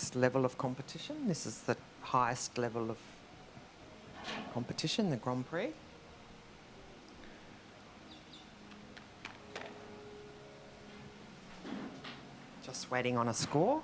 this level of competition. This is the highest level of competition, the Grand Prix. Just waiting on a score.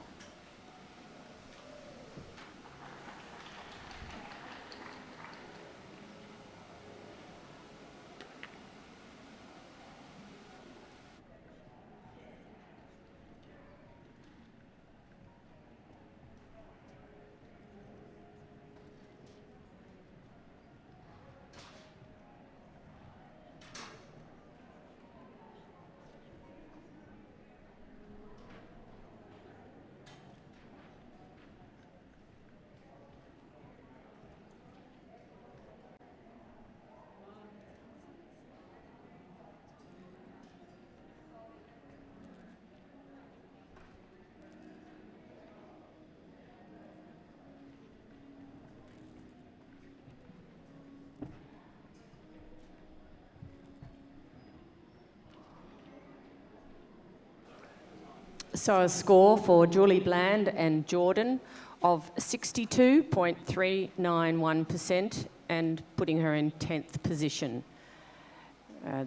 So a score for Julie Bland and Jordan of 62.391% and putting her in 10th position.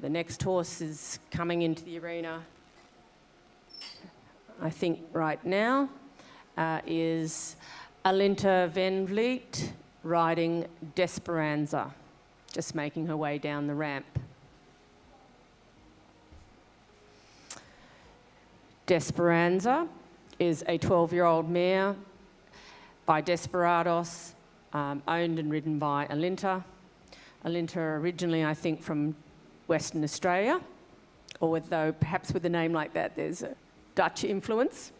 The next horse is coming into the arena, I think right now, is Alinta Van Vliet riding Desperanza, just making her way down the ramp. Desperanza is a 12-year-old mare by Desperados, owned and ridden by Alinta. Alinta originally, I think, from Western Australia, although perhaps with a name like that there's a Dutch influence.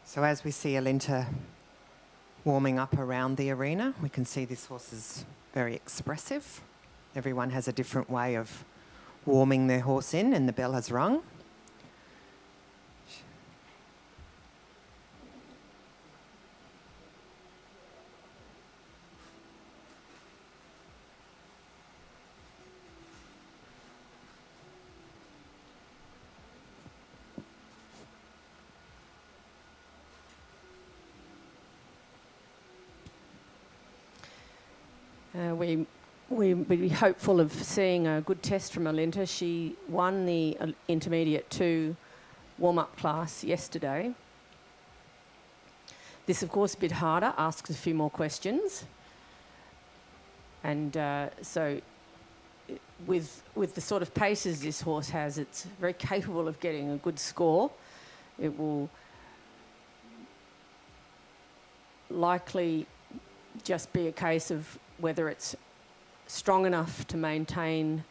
So as we see Alinta warming up around the arena, we can see this horse is very expressive. Everyone has a different way of warming their horse in, and the bell has rung. We'd be hopeful of seeing a good test from Alinta. She won the Intermediate 2 warm-up class yesterday. This, of course, a bit harder, asks a few more questions. And so with the sort of paces this horse has, it's very capable of getting a good score. It will likely just be a case of whether it's strong enough to maintain.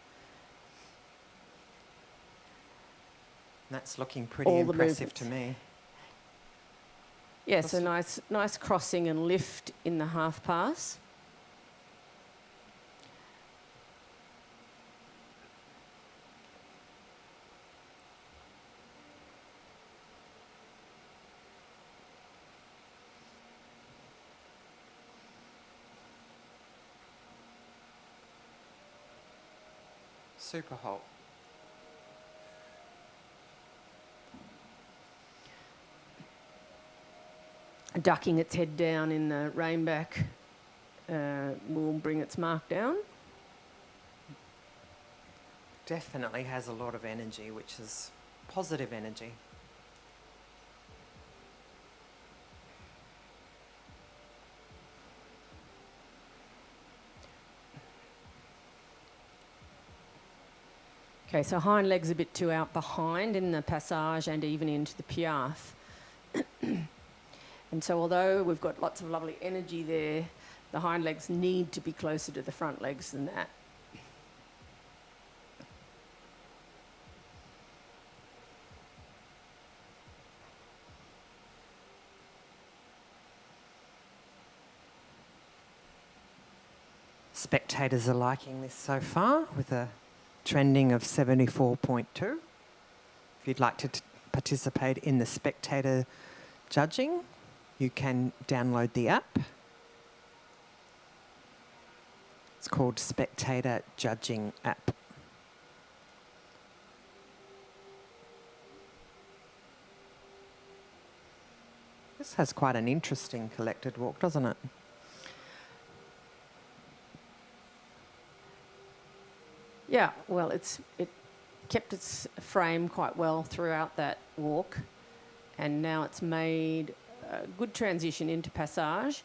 That's looking pretty impressive to me. Yes, a nice crossing and lift in the half pass. Super halt. Ducking its head down in the reinback will bring its mark down. Definitely has a lot of energy, which is positive energy. Okay, so hind legs a bit too out behind in the passage and even into the piaffe. And so although we've got lots of lovely energy there, the hind legs need to be closer to the front legs than that. Spectators are liking this so far with a trending of 74.2. If you'd like to participate in the spectator judging, you can download the app. It's called Spectator Judging App. This has quite an interesting collected walk, doesn't it? Yeah, well, it kept its frame quite well throughout that walk, and now it's made a good transition into passage.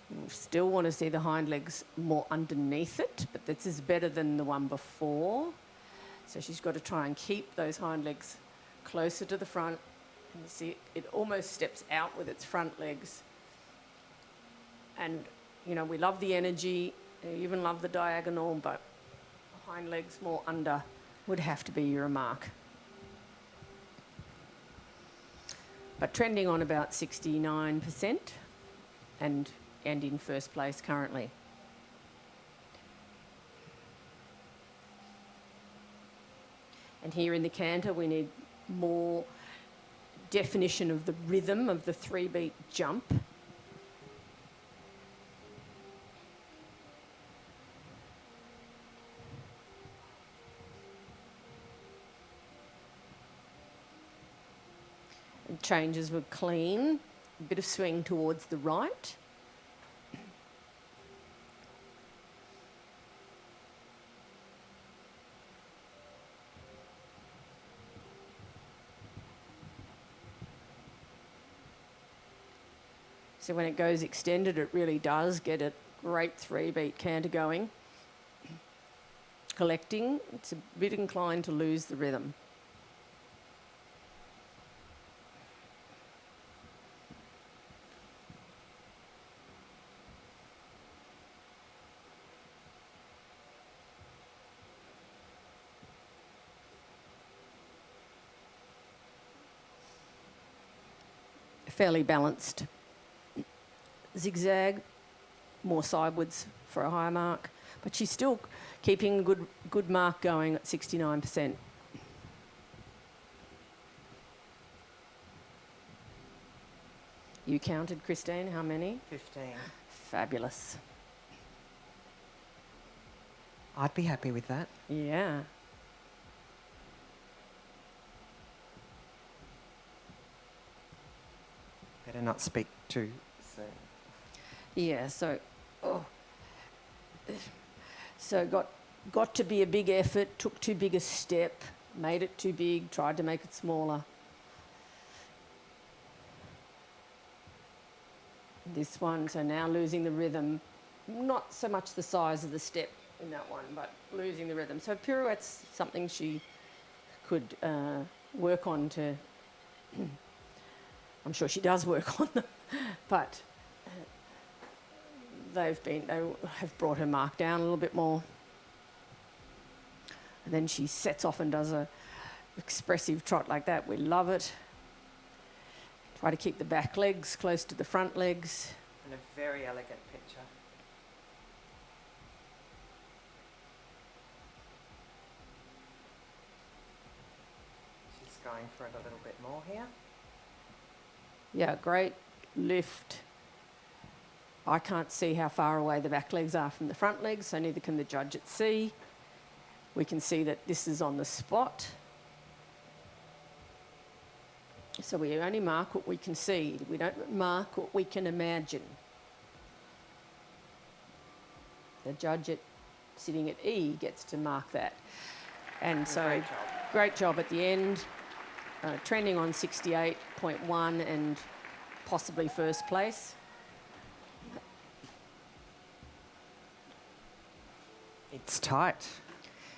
We still want to see the hind legs more underneath it, but this is better than the one before. So she's got to try and keep those hind legs closer to the front. And you see it almost steps out with its front legs. And, you know, we love the energy, we even love the diagonal, but hind legs more under would have to be your mark. But trending on about 69% and in first place currently. And here in the canter we need more definition of the rhythm of the 3-beat jump. And changes were clean, a bit of swing towards the right. So when it goes extended, it really does get a great 3-beat canter going. Collecting, it's a bit inclined to lose the rhythm. Fairly balanced zigzag, more sidewards for a higher mark, but she's still keeping a good mark going at 69%. You counted, Christine, how many? 15. Fabulous. I'd be happy with that. Yeah. Better not speak too soon. Yeah, so got to be a big effort, took too big a step, made it too big, tried to make it smaller. This one, so now losing the rhythm, not so much the size of the step in that one, but losing the rhythm. So pirouette's something she could work on to, I'm sure she does work on them, but they have brought her mark down a little bit more. And then she sets off and does a expressive trot like that. We love it. Try to keep the back legs close to the front legs. And a very elegant picture. She's going for it a little bit more here. Yeah, great lift. I can't see how far away the back legs are from the front legs, so neither can the judge at sea. We can see that this is on the spot. So we only mark what we can see. We don't mark what we can imagine. The judge sitting at E gets to mark that. And so great job at the end. Trending on 68.1 and possibly first place. It's tight.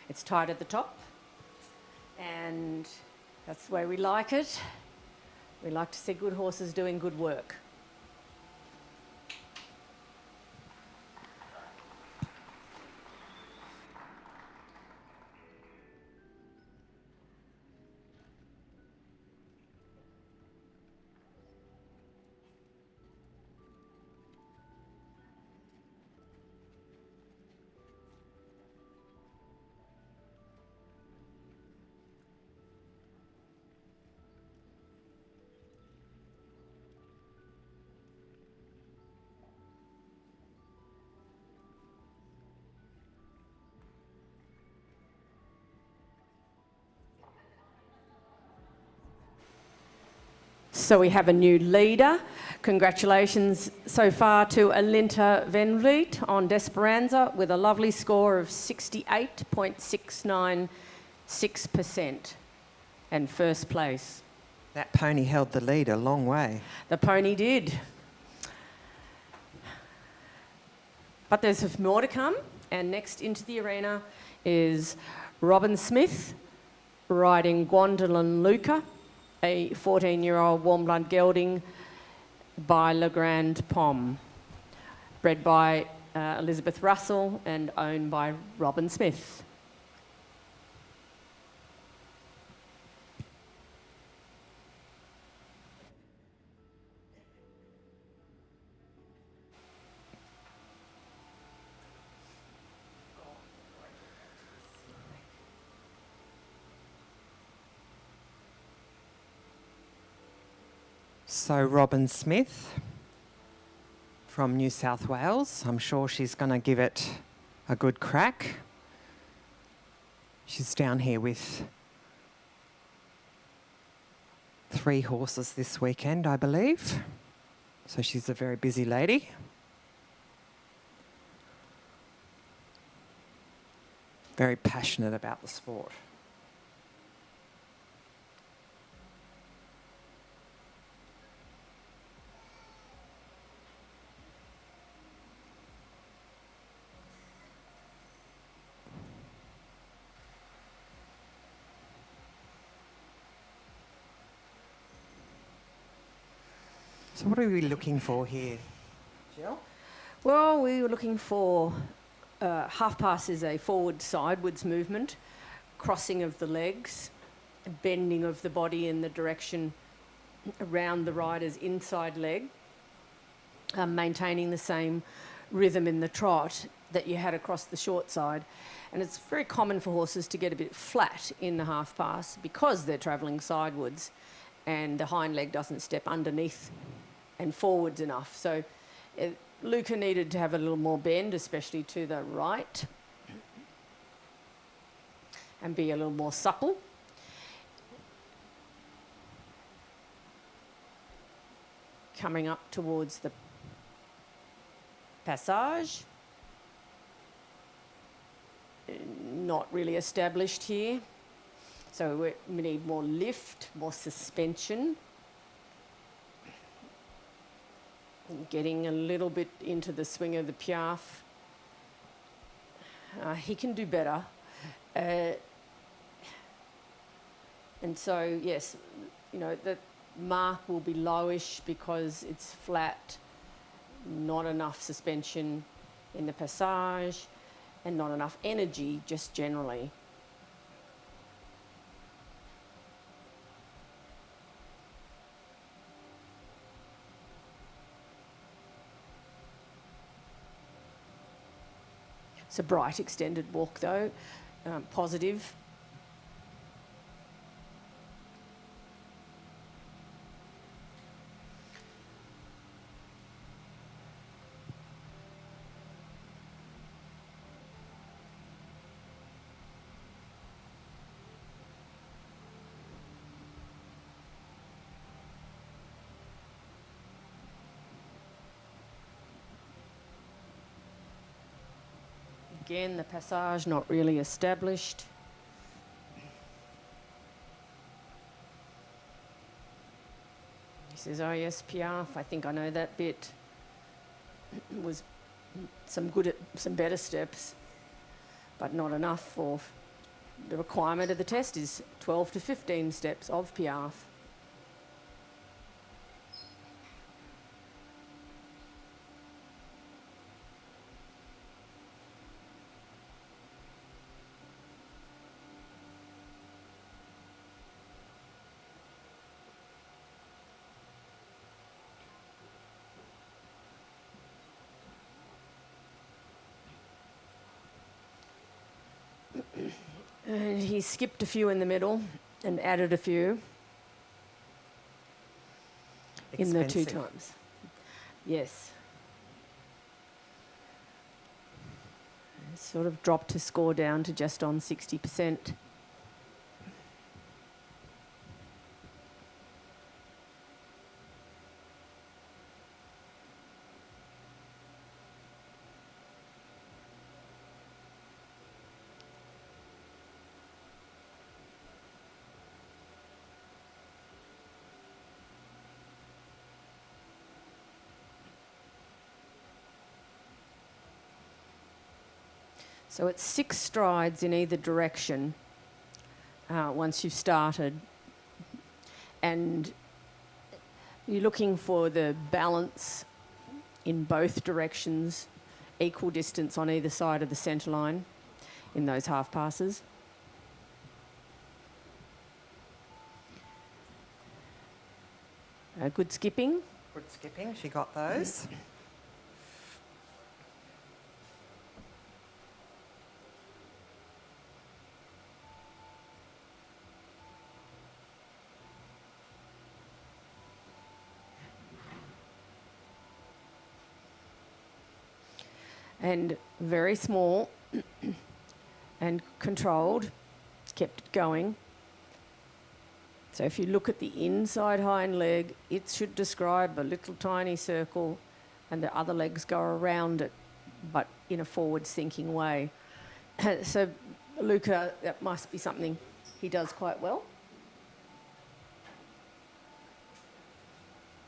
It's tight at the top, and that's the way we like it. We like to see good horses doing good work. So we have a new leader. Congratulations so far to Alinta Venvliet on Desperanza with a lovely score of 68.696% and first place. That pony held the lead a long way. The pony did. But there's more to come, and next into the arena is Robin Smith riding Gwendolyn Luca, a 14-year-old warm blood gelding by Le Grand Pomme, bred by Elizabeth Russell and owned by Robin Smith. So Robin Smith from New South Wales. I'm sure she's going to give it a good crack. She's down here with 3 horses this weekend, I believe. So she's a very busy lady. Very passionate about the sport. So what are we looking for here, Jill? Well, we were looking for half pass is a forward sidewards movement, crossing of the legs, bending of the body in the direction around the rider's inside leg, maintaining the same rhythm in the trot that you had across the short side. And it's very common for horses to get a bit flat in the half pass because they're travelling sidewards and the hind leg doesn't step underneath and forwards enough. So Luca needed to have a little more bend, especially to the right, and be a little more supple. Coming up towards the passage. Not really established here. So we need more lift, more suspension. Getting a little bit into the swing of the piaffe. He can do better. And so, yes, you know, the mark will be lowish because it's flat, not enough suspension in the passage, and not enough energy just generally. It's a bright extended walk though, positive. Again, the passage not really established. He says, oh yes, piaffe, I think I know that bit. Was some better steps, but not enough for the requirement of the test is 12 to 15 steps of piaffe. And he skipped a few in the middle and added a few in the 2 times. Yes. Sort of dropped his score down to just on 60%. So it's 6 strides in either direction once you've started. And you're looking for the balance in both directions, equal distance on either side of the centre line in those half passes. Good skipping. Good skipping, she got those. And very small and controlled, kept it going. So if you look at the inside hind leg, it should describe a little tiny circle and the other legs go around it, but in a forward thinking way. So Luca, that must be something he does quite well.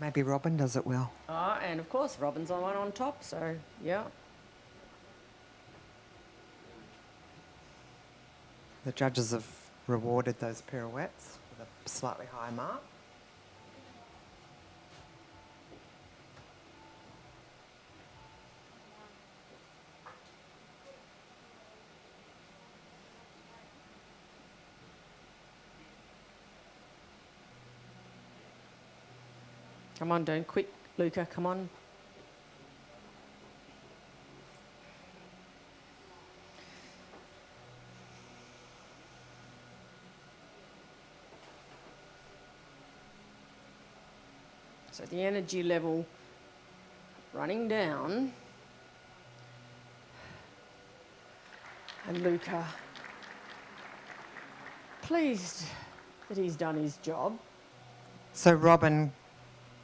Maybe Robin does it well. And of course, Robin's the one on top, so yeah. The judges have rewarded those pirouettes with a slightly higher mark. Come on, don't quit, Luca, come on. So the energy level running down. And Luca, pleased that he's done his job. So Robin,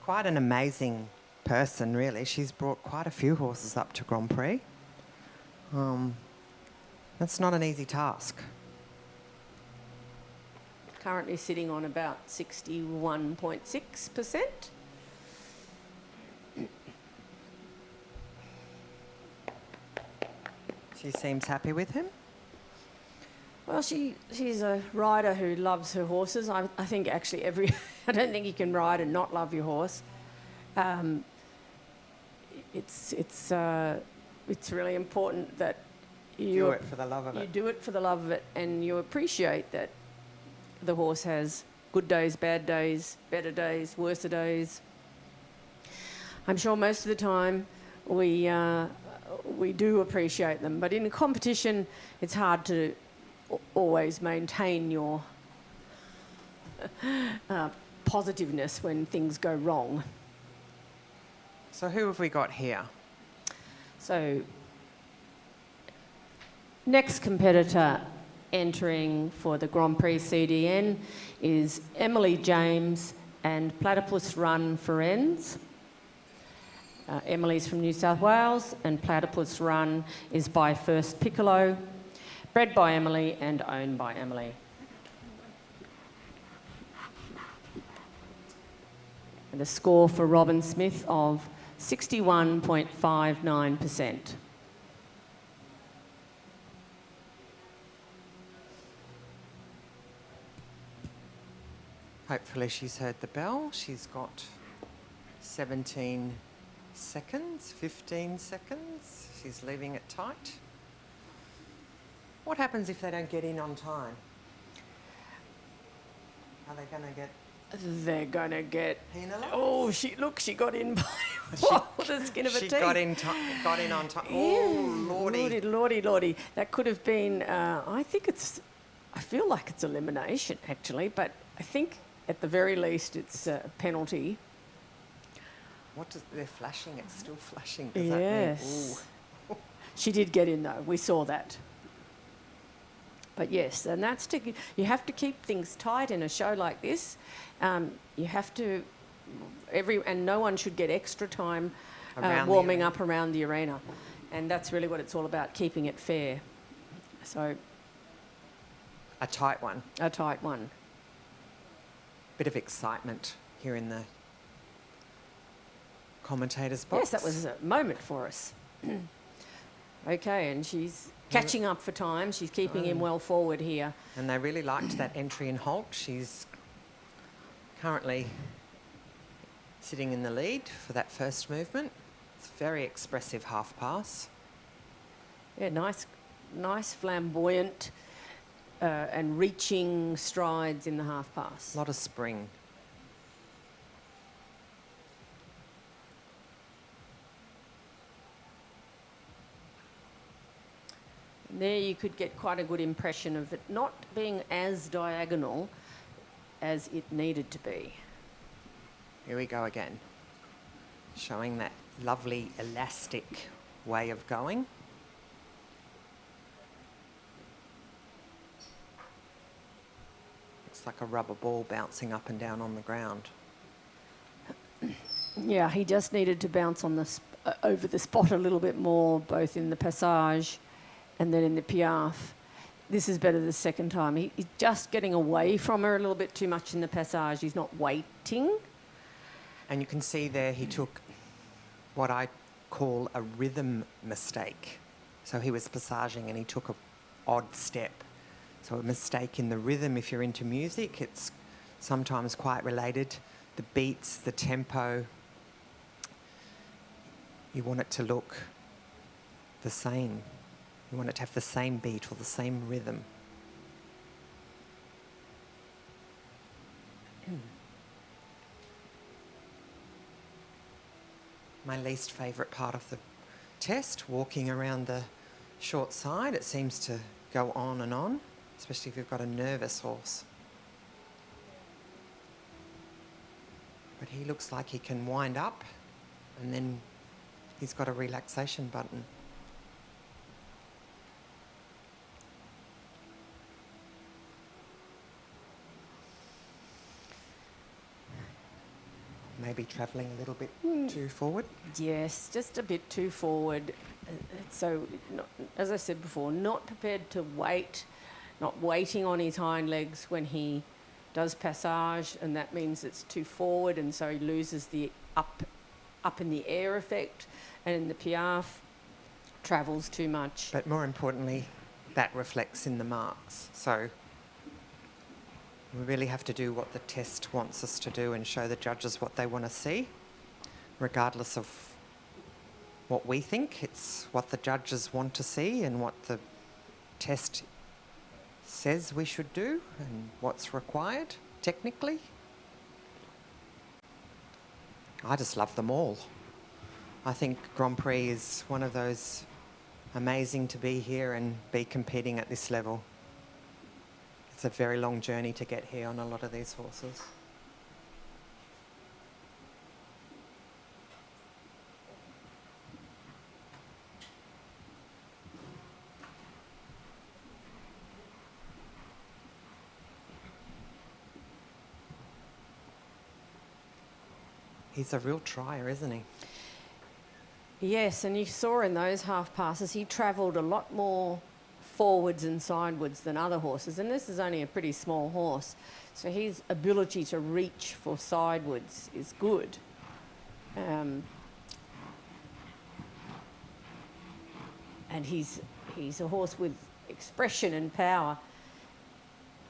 quite an amazing person, really. She's brought quite a few horses up to Grand Prix. That's not an easy task. Currently sitting on about 61.6%. She seems happy with him. Well, she's a rider who loves her horses. I think actually I don't think you can ride and not love your horse. It's really important that you do it for the love of it. You do it for the love of it, and you appreciate that the horse has good days, bad days, better days, worse days. I'm sure most of the time we do appreciate them, but in a competition, it's hard to always maintain your positiveness when things go wrong. So who have we got here? So, next competitor entering for the Grand Prix CDN is Emily James and Platypus Run Ferenz. Emily's from New South Wales, and Platypus Run is by First Piccolo, bred by Emily and owned by Emily. And a score for Robin Smith of 61.59%. Hopefully she's heard the bell. She's got 17 seconds, 15 seconds. She's leaving it tight. What happens if they don't get in on time? Are they going to get... They're going to get... penalised? Oh, she got in by the skin of a teeth. She got in on time. Oh, lordy. Lordy. That could have been, I feel like it's elimination, actually, but I think at the very least it's a penalty. They're flashing? It's still flashing. Does that mean? Yes. She did get in, though. We saw that. But yes, and you have to keep things tight in a show like this. You have to, and no one should get extra time warming up around the arena. And that's really what it's all about, keeping it fair. So. A tight one. A tight one. Bit of excitement here in the commentator's box. Yes, that was a moment for us. Okay, and catching up for time. She's keeping him well forward here. And they really liked that entry and halt. She's currently sitting in the lead for that first movement. It's a very expressive half pass. Yeah, nice flamboyant and reaching strides in the half pass. A lot of spring. There you could get quite a good impression of it not being as diagonal as it needed to be. Here we go again. Showing that lovely elastic way of going. Looks like a rubber ball bouncing up and down on the ground. Yeah, he just needed to bounce on over the spot a little bit more, both in the passage and then in the piaffe. This is better the second time. He's just getting away from her a little bit too much in the passage. He's not waiting. And you can see there he took what I call a rhythm mistake. So he was passaging and he took an odd step. So a mistake in the rhythm, if you're into music, it's sometimes quite related. The beats, the tempo, you want it to look the same. You want it to have the same beat or the same rhythm. My least favourite part of the test, walking around the short side. It seems to go on, especially if you've got a nervous horse. But he looks like he can wind up and then he's got a relaxation button. Maybe travelling a little bit too forward. Yes, just a bit too forward. So, as I said before, not prepared to wait, not waiting on his hind legs when he does passage, and that means it's too forward, and so he loses the up in the air effect, and in the piaffe travels too much. But more importantly, that reflects in the marks. So we really have to do what the test wants us to do and show the judges what they want to see, regardless of what we think. It's what the judges want to see and what the test says we should do and what's required technically. I just love them all. I think Grand Prix is one of those amazing to be here and be competing at this level. It's a very long journey to get here on a lot of these horses. He's a real trier, isn't he? Yes, and you saw in those half passes he travelled a lot more forwards and sidewards than other horses, and this is only a pretty small horse, so his ability to reach for sidewards is good. And he's a horse with expression and power,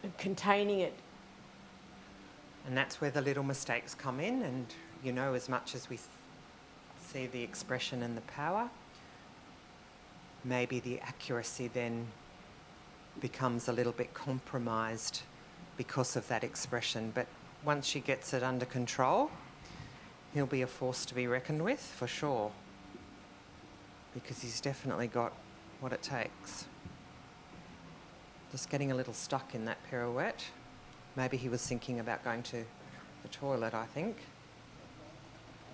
and containing it. And that's where the little mistakes come in, and you know, as much as we see the expression and the power, maybe the accuracy then becomes a little bit compromised because of that expression. But once she gets it under control, he'll be a force to be reckoned with for sure, because he's definitely got what it takes. Just getting a little stuck in that pirouette. Maybe he was thinking about going to the toilet, I think.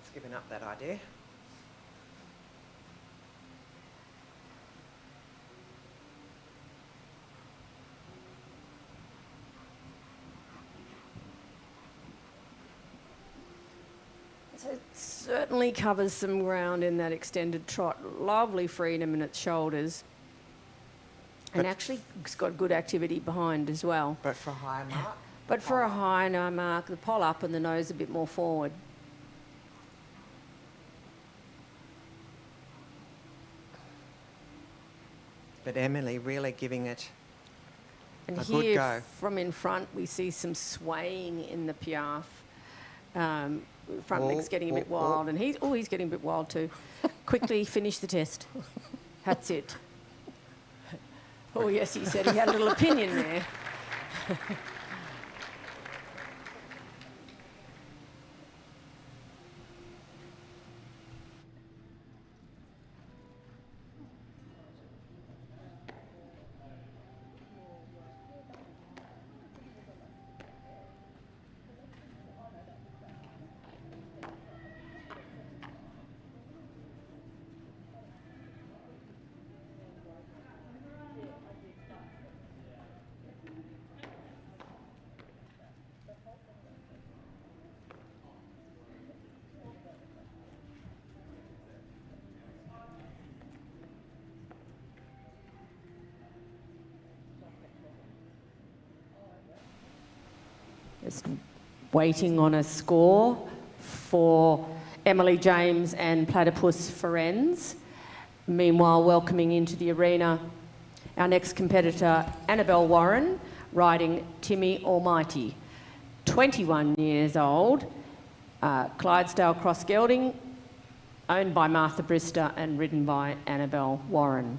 He's given up that idea. So it certainly covers some ground in that extended trot. Lovely freedom in its shoulders. And actually it's got good activity behind as well. But for a higher mark? But for a high mark, the poll up and the nose a bit more forward. But Emily really giving it And a good here, go. from in front, we see some swaying in the piaffe. Front leg's getting a bit wild, and he's getting a bit wild too. Quickly finish the test. That's it. Oh yes, he said he had a little opinion there. Just waiting on a score for Emily James and Platypus Ferenz. Meanwhile, welcoming into the arena our next competitor, Annabelle Warren, riding Timmy Almighty. 21 years old, Clydesdale Cross Gelding, owned by Martha Brister and ridden by Annabelle Warren.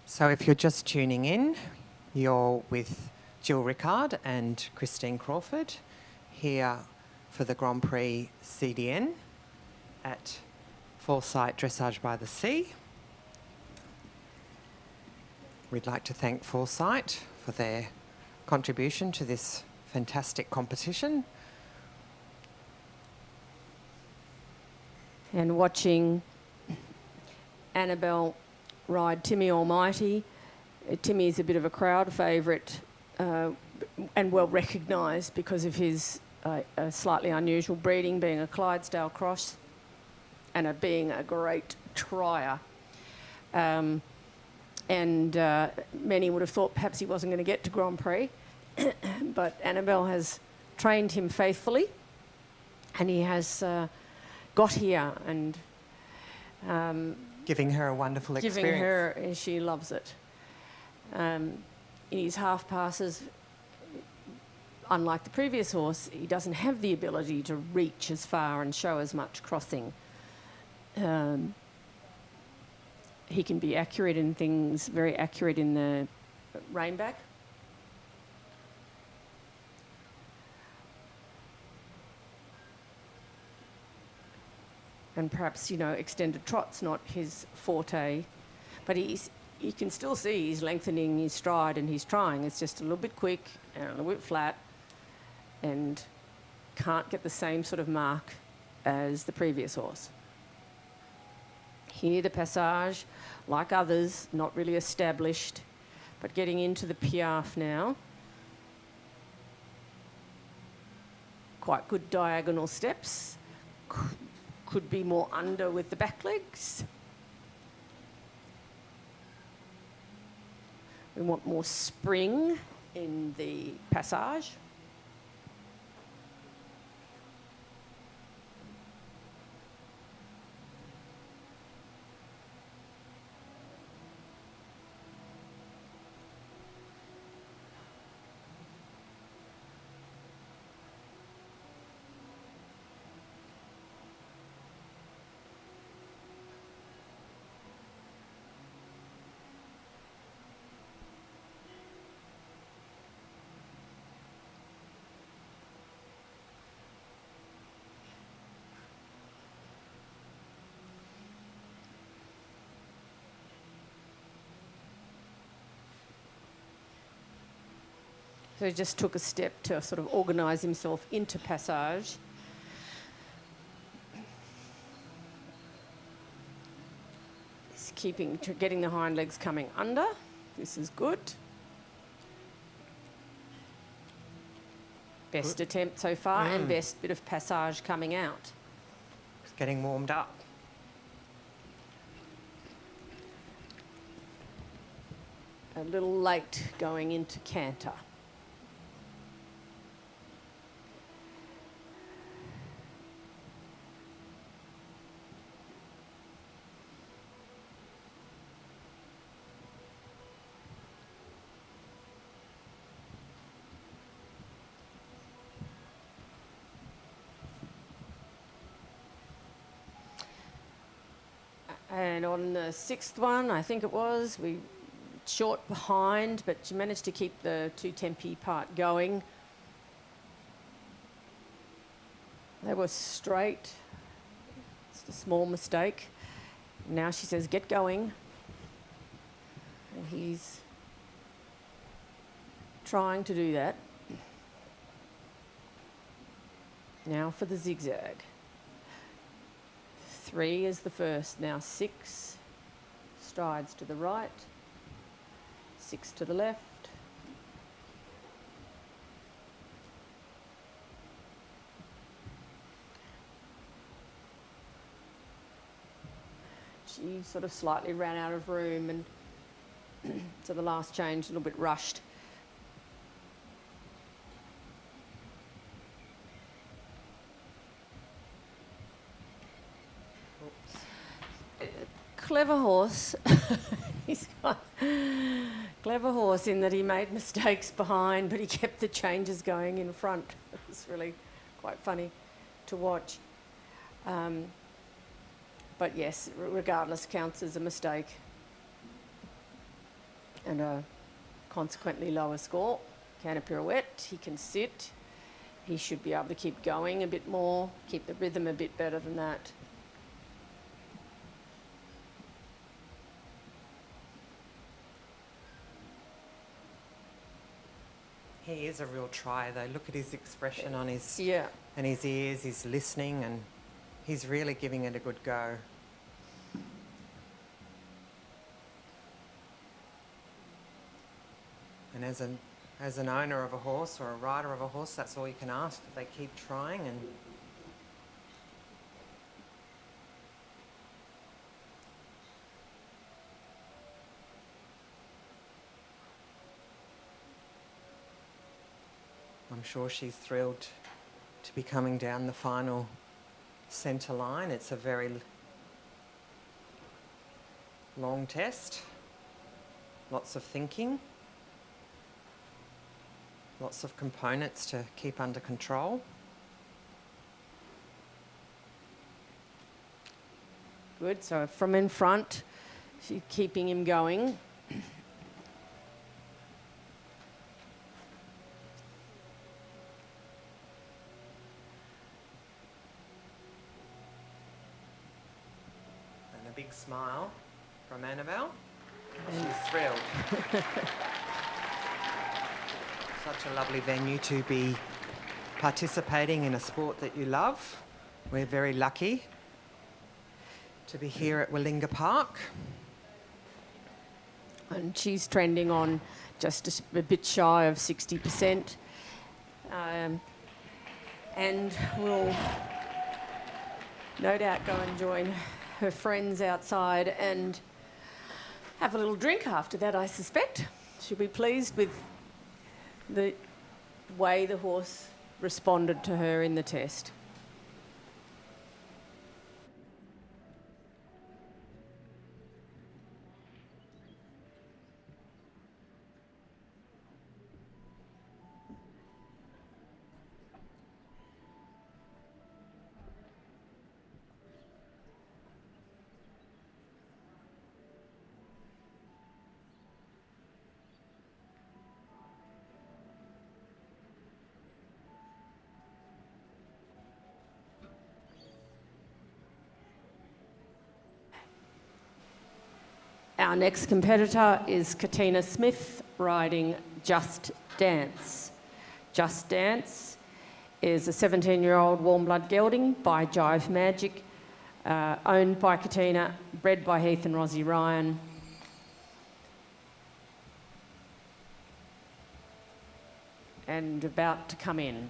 So if you're just tuning in, you're with Jill Rickard and Christine Crawford here for the Grand Prix CDN at Foresight Dressage by the Sea. We'd like to thank Foresight for their contribution to this fantastic competition. And watching Annabelle ride Timmy Almighty. Timmy is a bit of a crowd favourite and well recognised because of his slightly unusual breeding, being a Clydesdale cross and being a great trier. And many would have thought perhaps he wasn't going to get to Grand Prix, but Annabelle has trained him faithfully and he has got here and Giving her a wonderful experience. Giving her, and she loves it. In his half passes, unlike the previous horse, he doesn't have the ability to reach as far and show as much crossing. He can be accurate in things, very accurate in the reinback. And perhaps, you know, extended trot's not his forte, but you can still see he's lengthening his stride and he's trying. It's just a little bit quick and a little bit flat and can't get the same sort of mark as the previous horse. Here the passage, like others, not really established, but getting into the piaffe now. Quite good diagonal steps. Could be more under with the back legs. We want more spring in the passage. So he just took a step to sort of organise himself into passage. He's getting the hind legs coming under. This is good. Best attempt so far and best bit of passage coming out. It's getting warmed up. A little late going into canter. And on the 6th one, I think it was, we short behind, but she managed to keep the 2 tempi part going. They were straight. It's a small mistake. Now she says, get going. And he's trying to do that. Now for the zigzag. 3 is the first. Now 6 strides to the right. 6 to the left. She sort of slightly ran out of room, and so the last change a little bit rushed. Clever horse. He's got clever horse in that he made mistakes behind, but he kept the changes going in front. It was really quite funny to watch. But yes, regardless, counts as a mistake and a consequently lower score. Canter pirouette, he can sit. He should be able to keep going a bit more, keep the rhythm a bit better than that. He is a real try, though. Look at his expression on his and his ears. He's listening, and he's really giving it a good go. And as an owner of a horse or a rider of a horse, that's all you can ask. They keep trying, and I'm sure she's thrilled to be coming down the final centre line. It's a very long test, lots of thinking, lots of components to keep under control. Good, so from in front, she's keeping him going. Big smile from Annabelle. She's thrilled. Such a lovely venue to be participating in a sport that you love. We're very lucky to be here at Willinga Park. And she's trending on just a bit shy of 60%. And will no doubt go and join her friends outside and have a little drink after that, I suspect. She'll be pleased with the way the horse responded to her in the test. Our next competitor is Katina Smith, riding Just Dance. Just Dance is a 17-year-old warm blood gelding by Jive Magic, owned by Katina, bred by Heath and Rosie Ryan. And about to come in.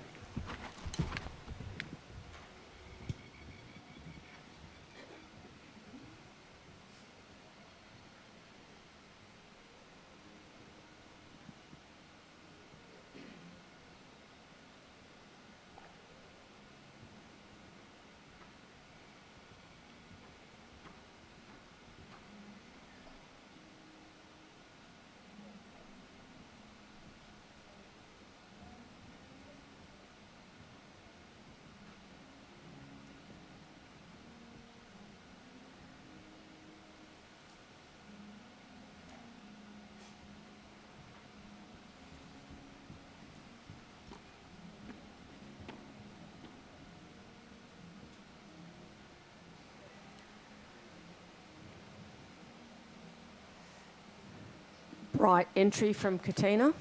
right entry from Katina.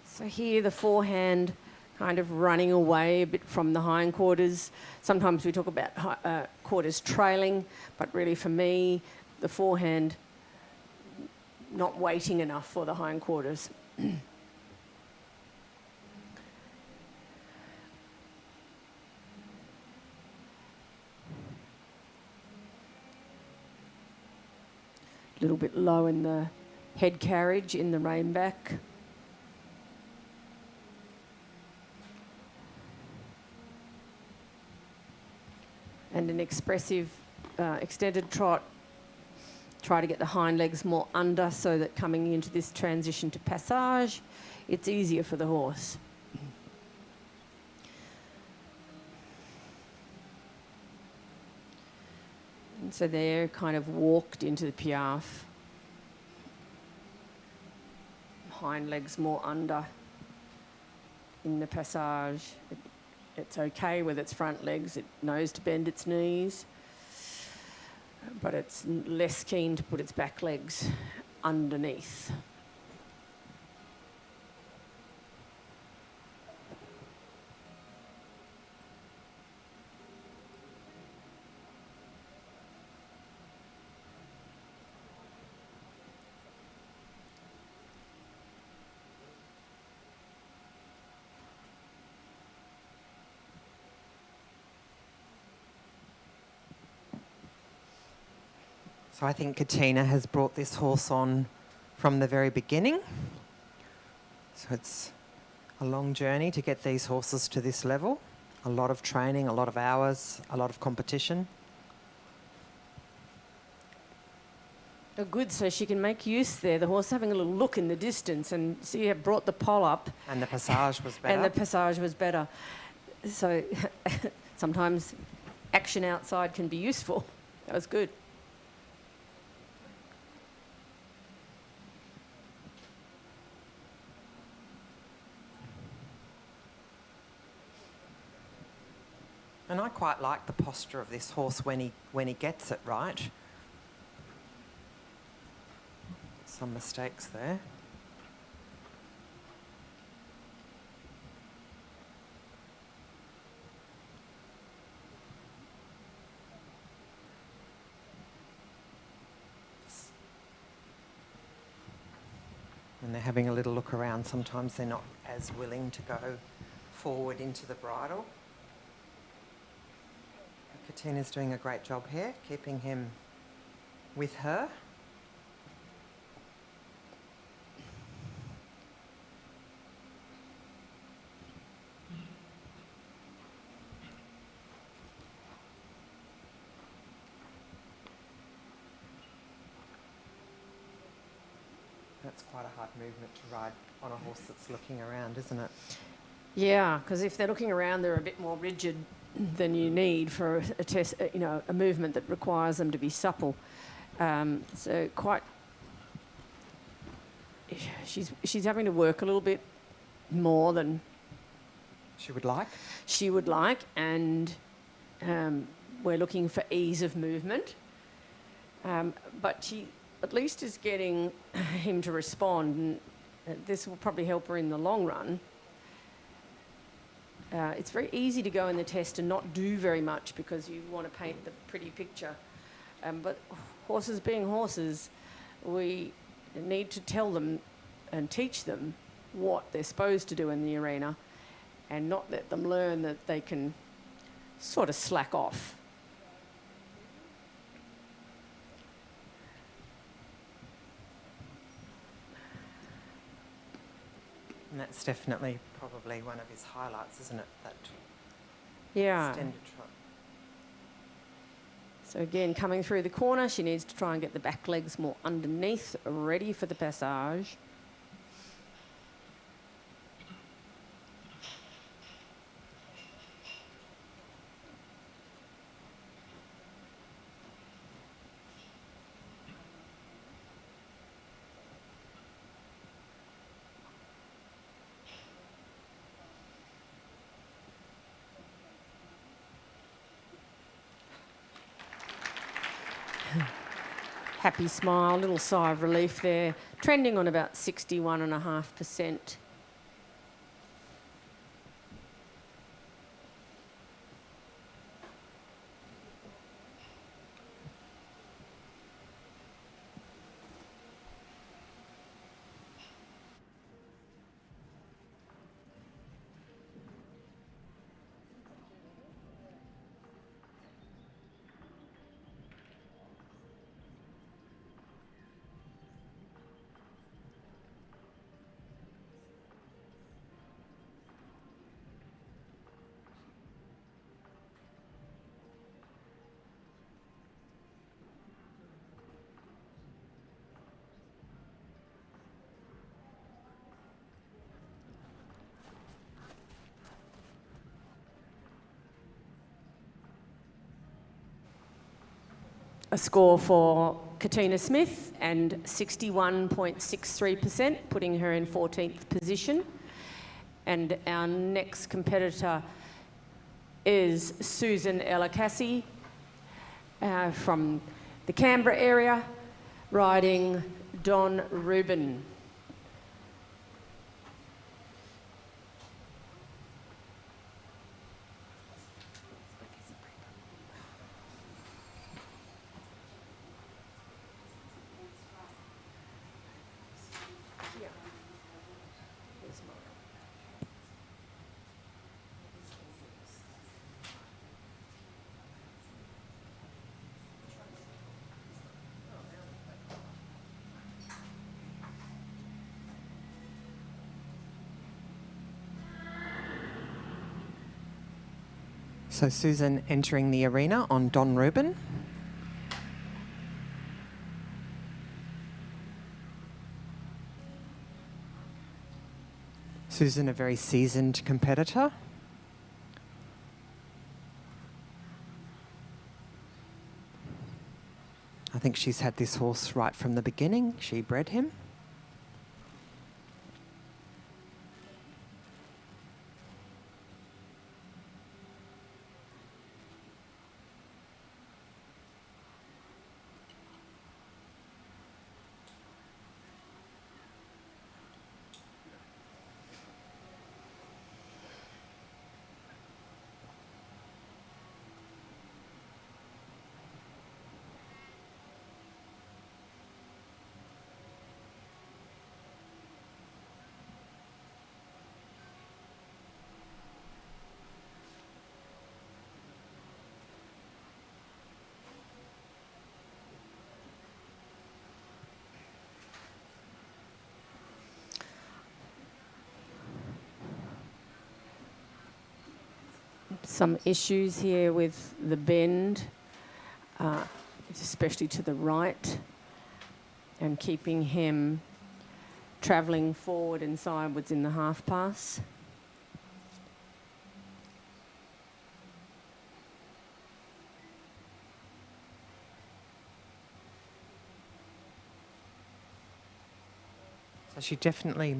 So here the forehand kind of running away a bit from the hindquarters. Sometimes we talk about quarters trailing, but really for me, the forehand not waiting enough for the hindquarters. A little bit low in the head carriage in the rein back. And an expressive extended trot. Try to get the hind legs more under so that coming into this transition to passage, it's easier for the horse. And so they're kind of walked into the piaffe. Hind legs more under in the passage. It's okay with its front legs. It knows to bend its knees, but it's less keen to put its back legs underneath. So I think Katina has brought this horse on from the very beginning. So it's a long journey to get these horses to this level. A lot of training, a lot of hours, a lot of competition. Oh, good, so she can make use there. The horse having a little look in the distance and see her brought the poll up. And the passage was better. And the passage was better. So sometimes action outside can be useful. That was good. And I quite like the posture of this horse when he gets it right. Some mistakes there. When they're having a little look around, sometimes they're not as willing to go forward into the bridle. Katina's doing a great job here, keeping him with her. That's quite a hard movement to ride on a horse that's looking around, isn't it? Yeah, because if they're looking around, they're a bit more rigid than you need for a test, a movement that requires them to be supple. So quite, she's having to work a little bit more than She would like. she would like, and we're looking for ease of movement. But she at least is getting him to respond, and this will probably help her in the long run. It's very easy to go in the test and not do very much because you want to paint the pretty picture. But horses being horses, we need to tell them and teach them what they're supposed to do in the arena and not let them learn that they can sort of slack off. And that's definitely probably one of his highlights, isn't it? That Yeah. extended trot. So again, coming through the corner, she needs to try and get the back legs more underneath, ready for the passage. Happy smile, little sigh of relief there, trending on about 61.5%. A score for Katina Smith and 61.63%, putting her in 14th position. And our next competitor is Susan Elakassi from the Canberra area, riding Don Rubin. So Susan entering the arena on Don Rubin. Susan, a very seasoned competitor. I think she's had this horse right from the beginning. She bred him. Some issues here with the bend, especially to the right, and keeping him travelling forward and sidewards in the half pass. So she definitely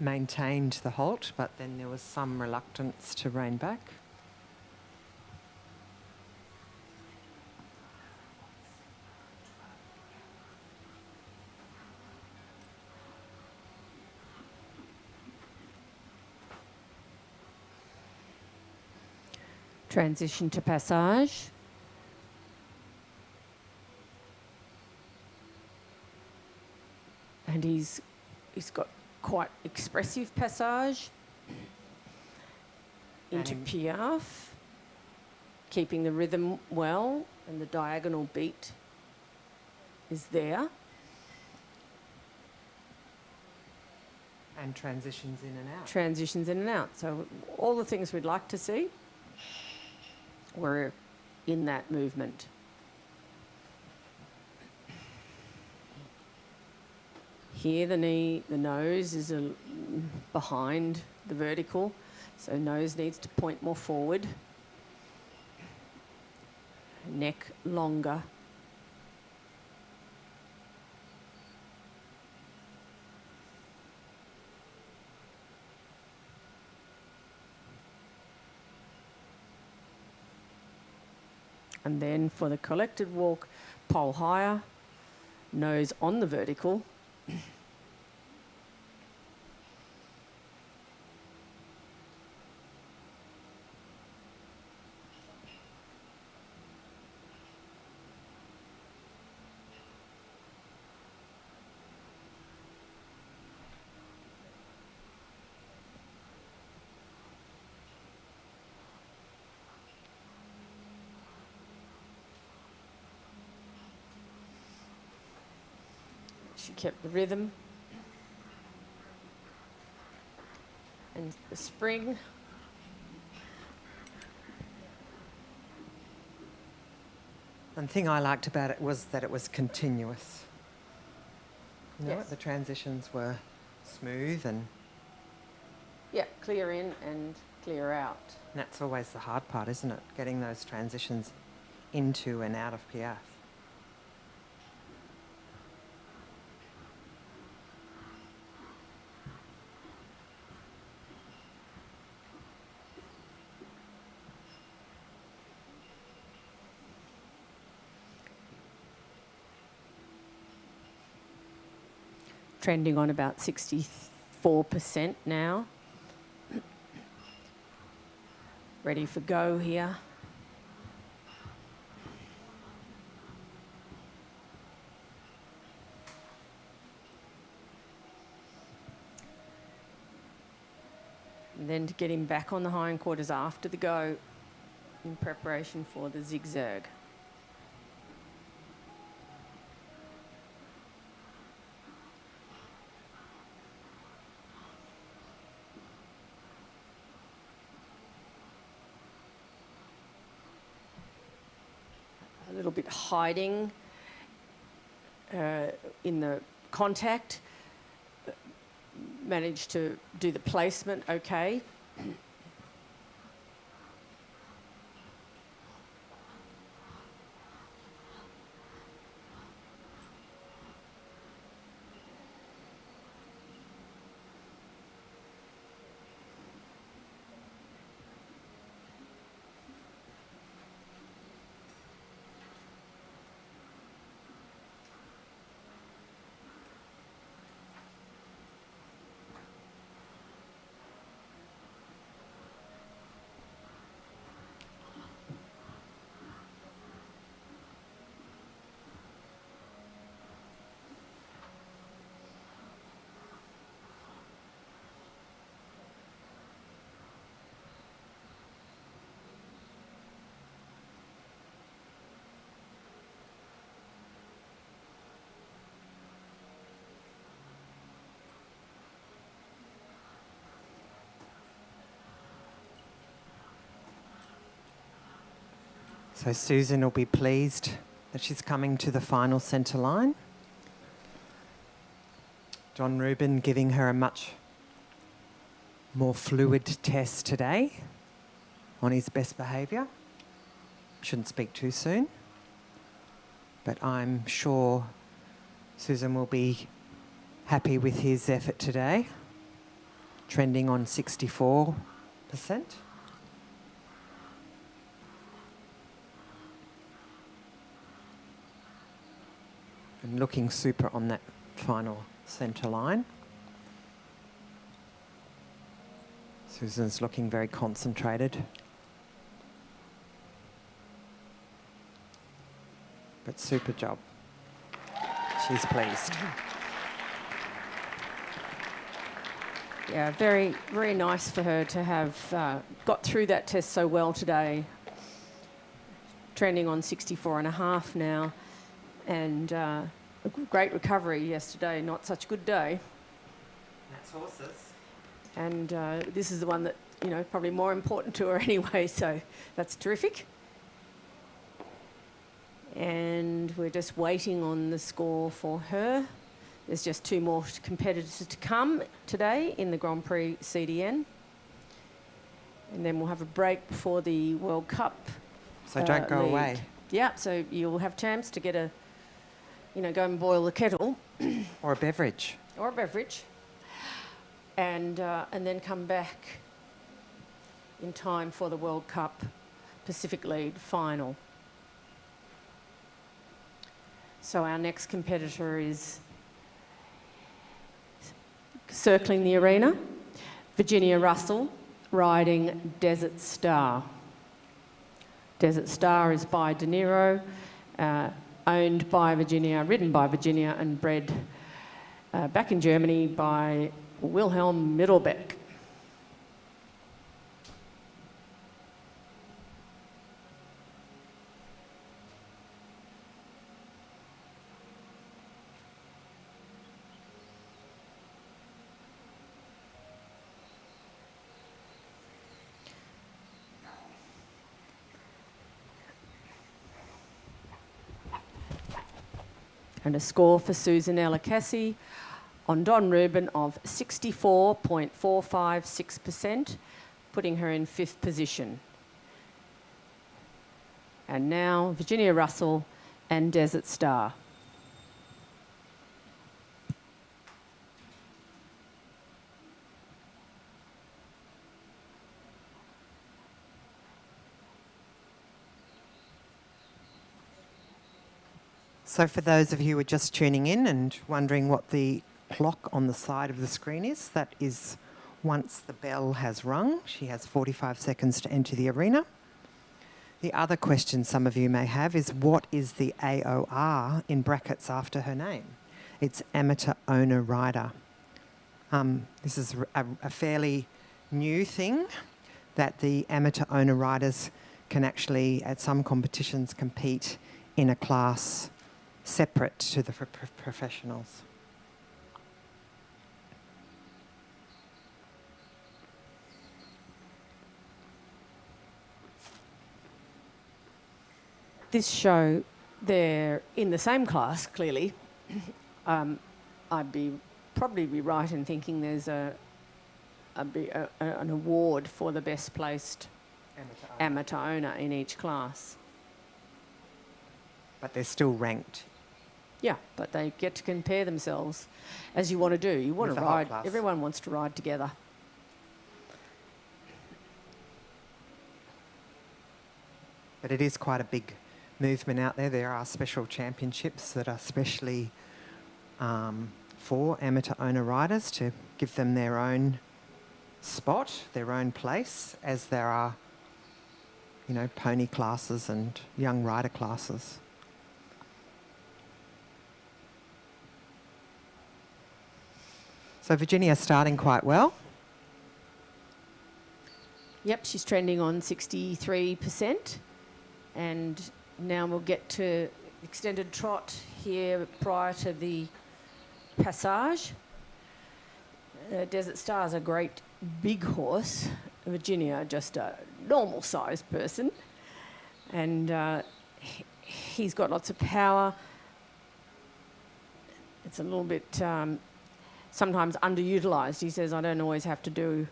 maintained the halt, but then there was some reluctance to rein back. Transition to passage. And he's got quite expressive passage into Piaffe, keeping the rhythm well, and the diagonal beat is there. And transitions in and out. Transitions in and out. So all the things we'd like to see were in that movement. Here the nose is behind the vertical, so nose needs to point more forward. Neck longer. And And then for the collected walk, pole higher, nose on the vertical. She kept the rhythm and the spring. One thing I liked about it was that it was continuous. You know, Yes. the transitions were smooth, and Yeah, clear in and clear out. that's always the hard part, isn't it? Getting those transitions into and out of piaffe. Trending on about 64% now. Ready for go here. And then to get him back on the hindquarters after the go in preparation for the zigzag. A little bit hiding in the contact. Managed to do the placement okay. So Susan will be pleased that she's coming to the final centre line. John Rubin giving her a much more fluid test today on his best behaviour. Shouldn't speak too soon, but I'm sure Susan will be happy with his effort today, trending on 64%. And looking super on that final centre line. Susan's looking very concentrated. But super job. She's pleased. Yeah, very, very nice for her to have got through that test so well today. Trending on 64.5 now. And a great recovery yesterday, not such a good day. That's horses. And this is the one that, you know, probably more important to her anyway, so that's terrific. And we're just waiting on the score for her. There's just 2 more competitors to come today in the Grand Prix CDN. And then we'll have a break before the World Cup. So don't go lead. away. Yeah, so you'll have a chance to get go and boil the kettle. Or a beverage. Or a beverage. And then come back in time for the World Cup Pacific Lead final. So our next competitor is circling the arena. Virginia Russell riding Desert Star. Desert Star is by De Niro, owned by Virginia, ridden by Virginia and bred back in Germany by Wilhelm Mittelbeck. And a score for Susanella Cassie on Don Rubin of 64.456%, putting her in 5th position. And now Virginia Russell and Desert Star. So for those of you who are just tuning in and wondering what the clock on the side of the screen is, that is once the bell has rung. She has 45 seconds to enter the arena. The other question some of you may have is, what is the AOR in brackets after her name? It's Amateur Owner Rider. This is a fairly new thing, that the amateur owner riders can actually, at some competitions, compete in a class separate to the professionals. This show, they're in the same class, clearly. I'd probably be right in thinking there's an award for the best placed amateur owner in each class. But they're still ranked. Yeah, but they get to compare themselves as you want to do. You want With to the whole ride, class. everyone wants to ride together. But it is quite a big movement out there. There are special championships that are specially for amateur owner riders to give them their own spot, their own place, as there are, you know, pony classes and young rider classes. So Virginia's starting quite well. Yep, she's trending on 63%. And now we'll get to extended trot here prior to the passage. Desert Star's a great big horse. Virginia, just a normal sized person. And he's got lots of power. It's a little bit sometimes underutilised. He says, I don't always have to do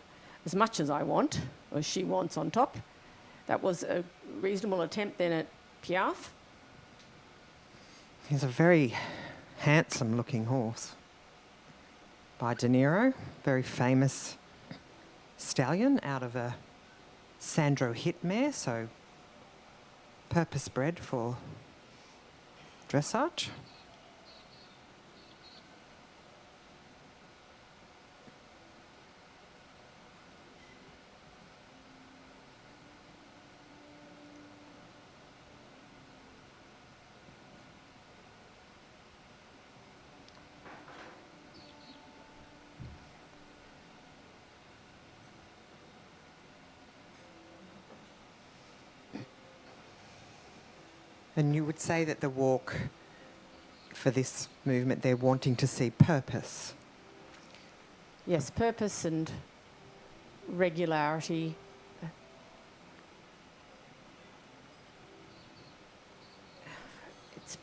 as much as I want, or she wants on top. That was a reasonable attempt then at Piaffe. He's a very handsome looking horse by De Niro, very famous stallion out of a Sandro hit mare, so purpose bred for dressage. And you would say that the walk for this movement, they're wanting to see purpose. Yes, purpose and regularity.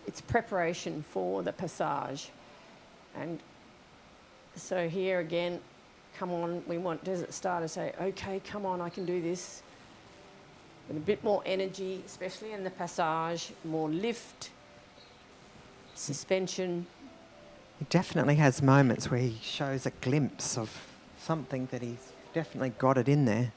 It's preparation for the passage. And so here again, come on, we want Desert Star to say, okay, come on, I can do this. With a bit more energy, especially in the passage, more lift, suspension. He definitely has moments where he shows a glimpse of something that he's definitely got it in there.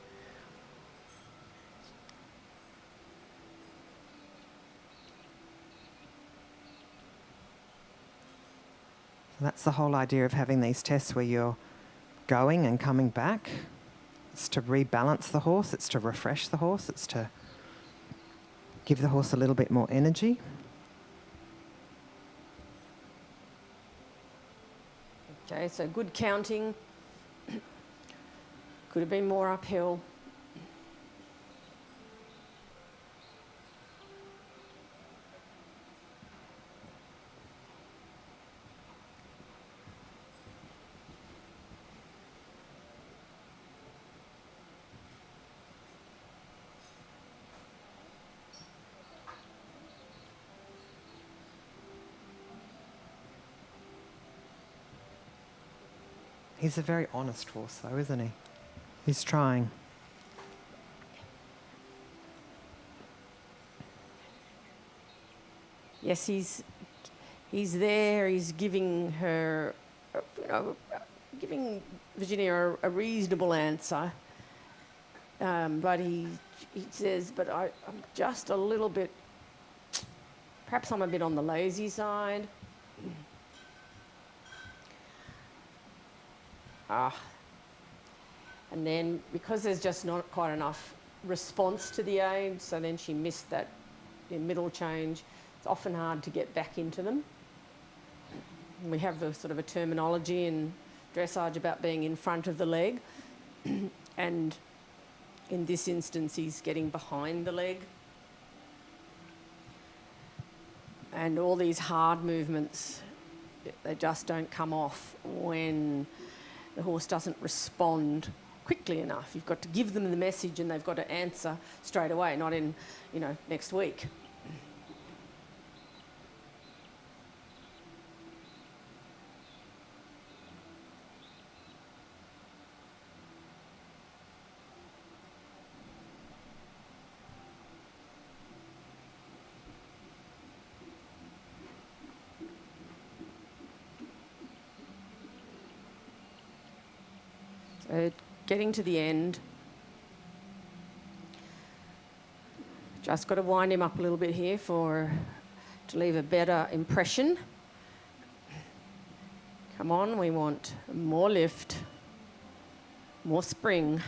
That's the whole idea of having these tests where you're going and coming back. It's to rebalance the horse, it's to refresh the horse, it's to give the horse a little bit more energy. Okay, so good counting. Could have been more uphill. He's a very honest horse though, isn't he? He's trying. Yes, he's there. He's giving her, giving Virginia a reasonable answer. But he says, but I'm just a little bit. Perhaps I'm a bit on the lazy side. And then because there's just not quite enough response to the aid, so then she missed that middle change. It's often hard to get back into them. And we have a sort of a terminology in dressage about being in front of the leg. And in this instance, he's getting behind the leg. And all these hard movements, they just don't come off when the horse doesn't respond quickly enough. You've got to give them the message and they've got to answer straight away, not in, next week. So getting to the end, just got to wind him up a little bit here to leave a better impression. Come on, we want more lift, more spring.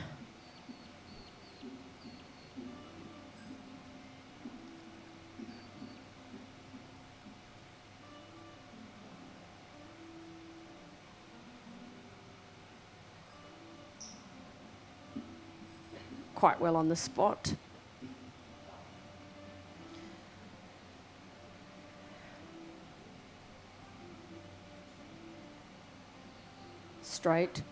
Quite well on the spot. Straight.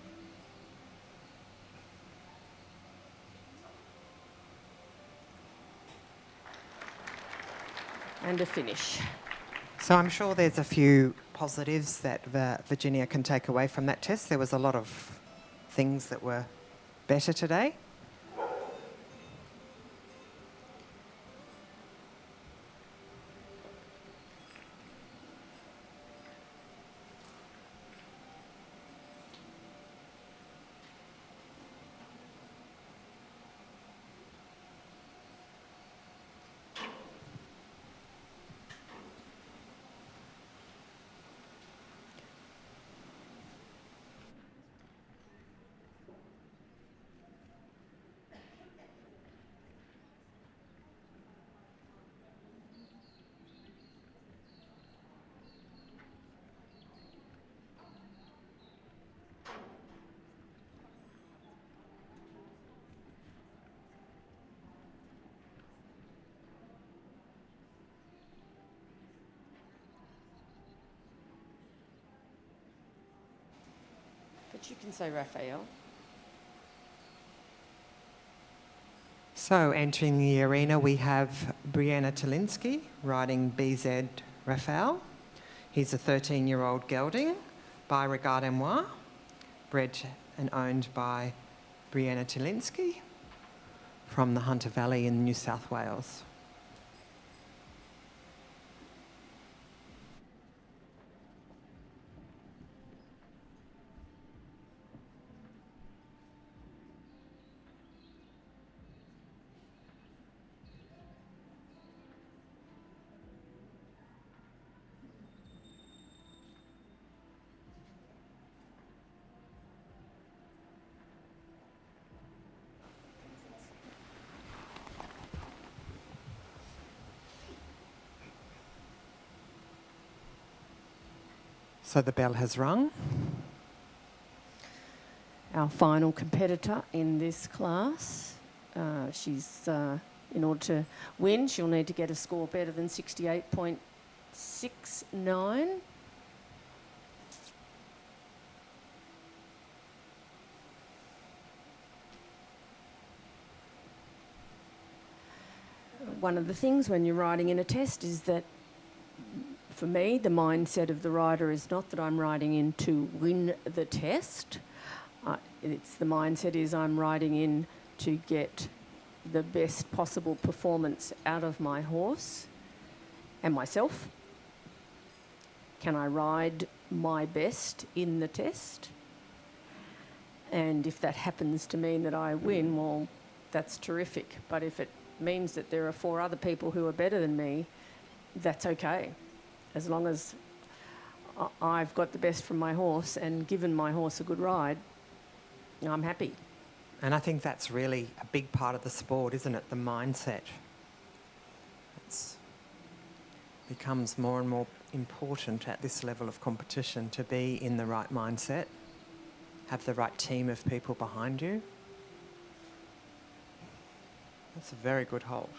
And a finish. So I'm sure there's a few positives that Virginia can take away from that test. There was a lot of things that were better today. But you can say Raphael. So entering the arena, we have Brianna Talinsky riding BZ Raphael. He's a 13-year-old gelding by Regard Moi, bred and owned by Brianna Talinsky from the Hunter Valley in New South Wales. So the bell has rung. Our final competitor in this class, in order to win, she'll need to get a score better than 68.69. One of the things when you're riding in a test is that, for me, the mindset of the rider is not that I'm riding in to win the test. It's the mindset is I'm riding in to get the best possible performance out of my horse and myself. Can I ride my best in the test? And if that happens to mean that I win, well, that's terrific. But if it means that there are 4 other people who are better than me, that's okay. As long as I've got the best from my horse and given my horse a good ride, I'm happy. And I think that's really a big part of the sport, isn't it? The mindset. It becomes more and more important at this level of competition to be in the right mindset, have the right team of people behind you. That's a very good hold.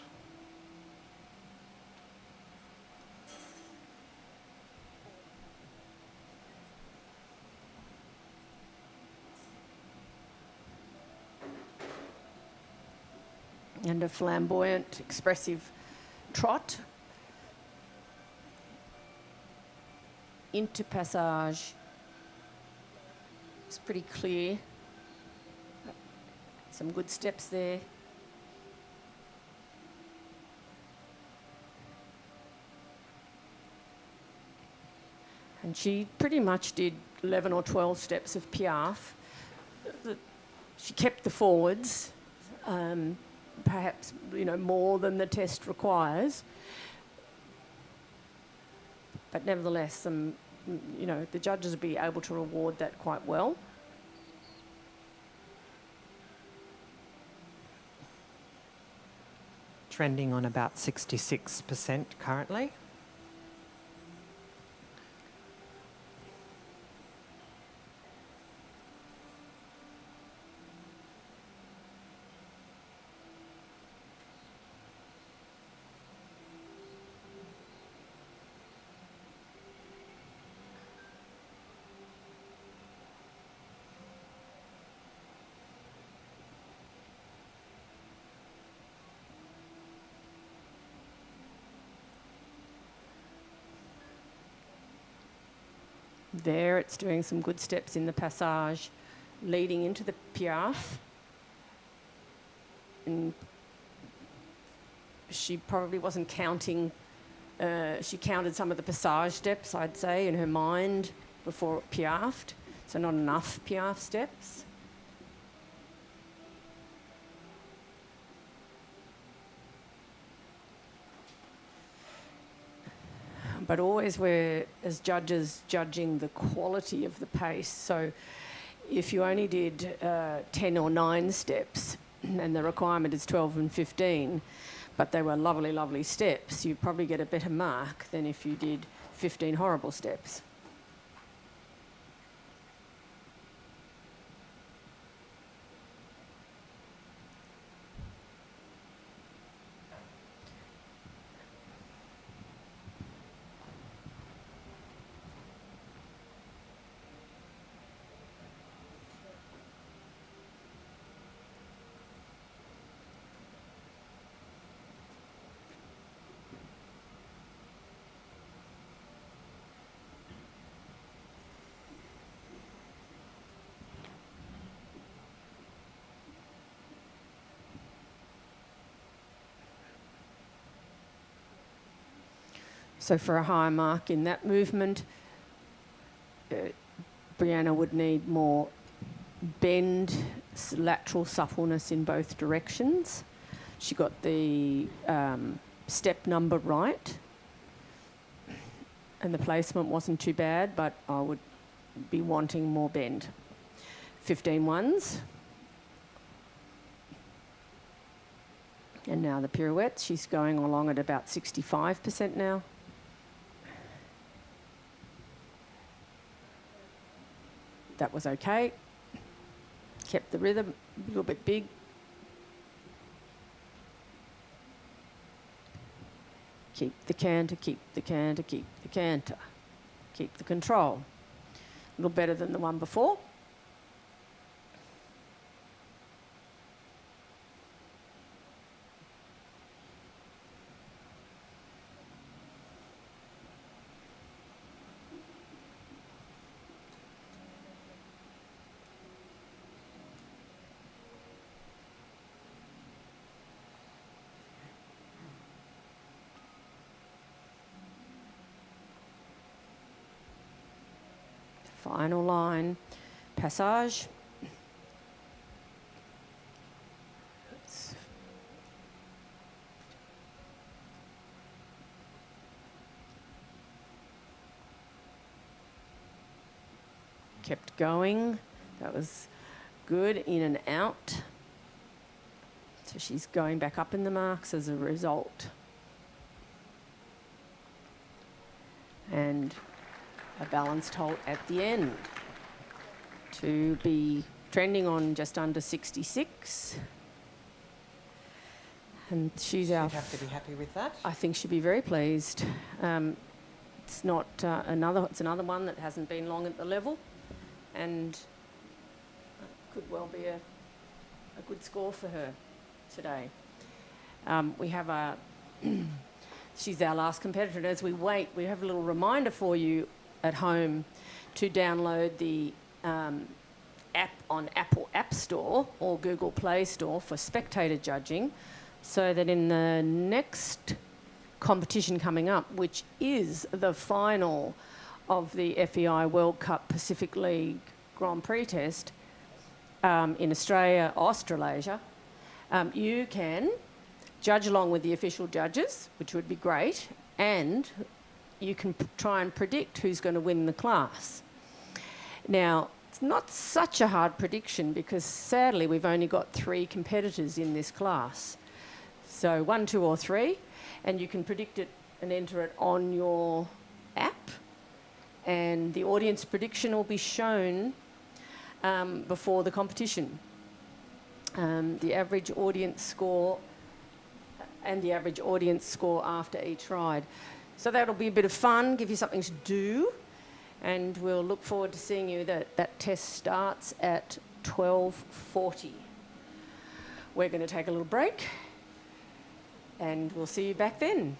And a flamboyant, expressive trot into passage. It's pretty clear. Some good steps there. And she pretty much did 11 or 12 steps of piaffe. She kept the forwards. Perhaps, more than the test requires. But nevertheless, the judges will be able to reward that quite well. Trending on about 66% currently. There, it's doing some good steps in the passage, leading into the piaffe. And she probably wasn't counting. She counted some of the passage steps, I'd say, in her mind before it piaffed. So not enough piaffe steps. But always we're, as judges, judging the quality of the pace. So if you only did 10 or 9 steps, and the requirement is 12 and 15, but they were lovely, lovely steps, you'd probably get a better mark than if you did 15 horrible steps. So for a higher mark in that movement, Brianna would need more bend, lateral suppleness in both directions. She got the step number right, and the placement wasn't too bad, but I would be wanting more bend. 15 ones. And now the pirouette, she's going along at about 65% now. that was okay. Kept the rhythm a little bit big. Keep the canter, keep the canter, keep the canter. Keep the control. A little better than the one before. Final line, passage. Kept going. That was good, in and out. So she's going back up in the marks as a result. And a balanced halt at the end to be trending on just under 66. And she's She'd have to be happy with that. I think she'd be very pleased. It's not it's another one that hasn't been long at the level, and could well be a good score for her today. We have a she's our last competitor, and as we wait, we have a little reminder for you at home to download the app on Apple App Store or Google Play Store for spectator judging, so that in the next competition coming up, which is the final of the FEI World Cup Pacific League Grand Prix test in Australia, Australasia, you can judge along with the official judges, which would be great, and you can try and predict who's going to win the class. Now, it's not such a hard prediction because sadly we've only got 3 competitors in this class. So 1, 2 or 3, and you can predict it and enter it on your app, and the audience prediction will be shown before the competition. The average audience score and the average audience score after each ride. So that'll be a bit of fun, give you something to do, and we'll look forward to seeing you. That test starts at 12:40. We're going to take a little break, and we'll see you back then.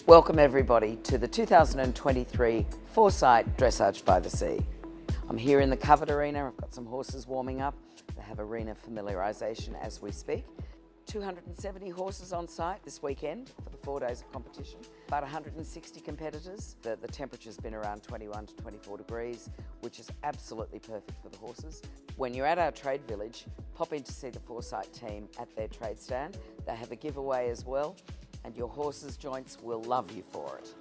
Welcome everybody to the 2023 Foresight Dressage by the Sea. I'm here in the covered arena. I've got some horses warming up. They have arena familiarisation as we speak. 270 horses on site this weekend for the 4 days of competition. About 160 competitors. The temperature's been around 21 to 24 degrees, which is absolutely perfect for the horses. When you're at our trade village, pop in to see the Foresight team at their trade stand. They have a giveaway as well, and your horses' joints will love you for it.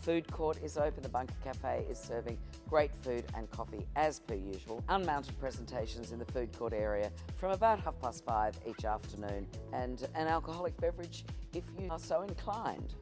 Food court is open. The Bunker Cafe is serving great food and coffee as per usual. Unmounted presentations in the food court area from about 5:30 each afternoon, and an alcoholic beverage if you are so inclined.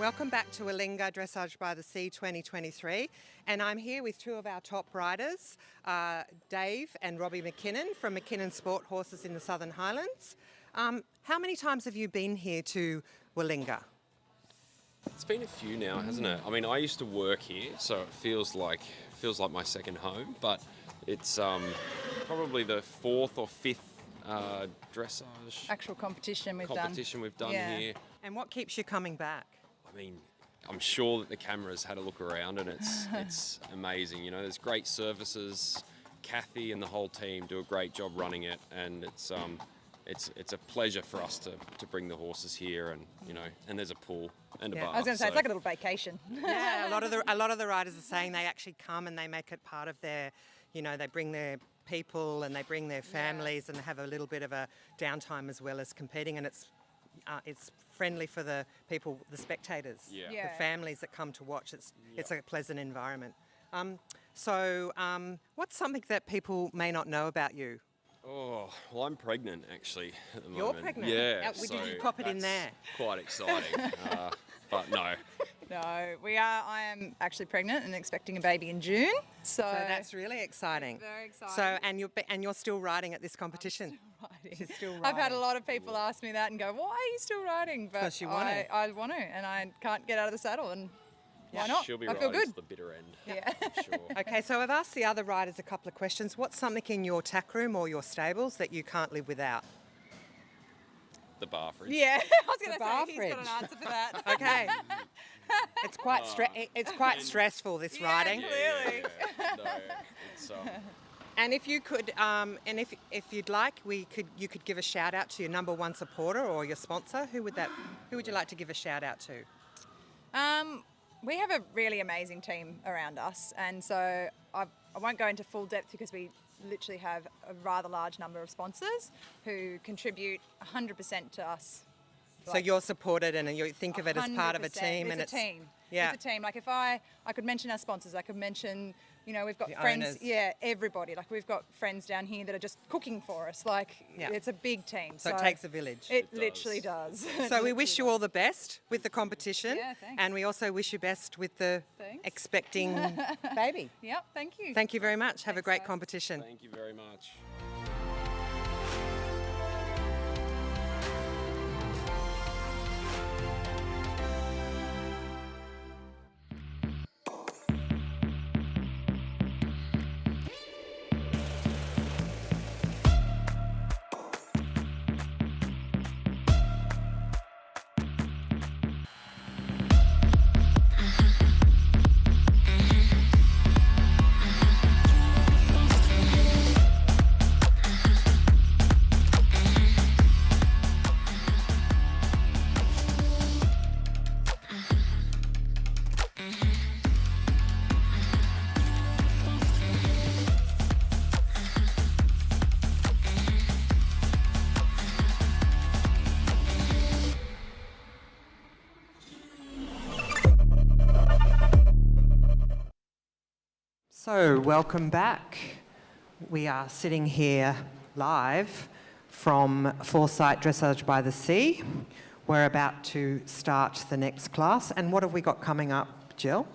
Welcome back to Willinga Dressage by the Sea 2023, and I'm here with two of our top riders, Dave and Robbie McKinnon from McKinnon Sport Horses in the Southern Highlands. How many times have you been here to Willinga? It's been a few now, hasn't it? I mean, I used to work here, so it feels like my second home. But it's probably the fourth or fifth dressage Actual competition we've done Yeah. here. And what keeps you coming back? I mean, I'm sure that the cameras had a look around, and it's amazing. You know, there's great services. Kathy and the whole team do a great job running it, and it's a pleasure for us to bring the horses here, and and there's a pool and a Yeah. bar. I was going to say, it's like a little vacation. Yeah, a lot of the riders are saying they actually come and they make it part of their, they bring their people and they bring their families and have a little bit of a downtime as well as competing, and it's friendly for the people, the spectators, Yeah. the families that come to watch. It's a pleasant environment. So what's something that people may not know about you? Oh, well, I'm pregnant actually at the You're moment. pregnant? Yeah. Did you pop it in there? Quite exciting, but no. No, I am actually pregnant and expecting a baby in June. So that's really exciting. very exciting. So and you're still riding at this competition. riding. She's still I've had a riding. lot of people ask me that and go, why are you still riding? But 'Cause you want to. I want to, and I can't get out of the saddle, and why not? She'll be I feel riding good. to the bitter end. Yeah. For sure. Okay, so I've asked the other riders a couple of questions. What's something in your tack room or your stables that you can't live without? The bar fridge. Yeah, I was going The to bar say he's got an fridge. answer for that. Okay. It's quite stressful, this riding. Clearly. No, it's And if you could, and if you'd like, you could give a shout out to your number one supporter or your sponsor. Who would you like to give a shout out to? We have a really amazing team around us, and so I won't go into full depth because we literally have a rather large number of sponsors who contribute 100% to us. So you're supported, and you think of it as part of a 100%. team, and it's a team. Yeah. It's a team. Like if I could mention our sponsors, I could mention, we've got The friends. owners. Yeah, everybody. Like we've got friends down here that are just cooking for us. Like Yeah. it's a big team. So it takes a village. It does. literally does. So we wish you all the best with the competition, Yeah, thanks. and we also wish you best with the Thanks. expecting baby. Yep. Thank you. Thank you very much. Have a Thanks, great guys. competition. Thank you very much. So, welcome back. We are sitting here live from Foresight Dressage by the Sea. We're about to start the next class. And what have we got coming up, Jill?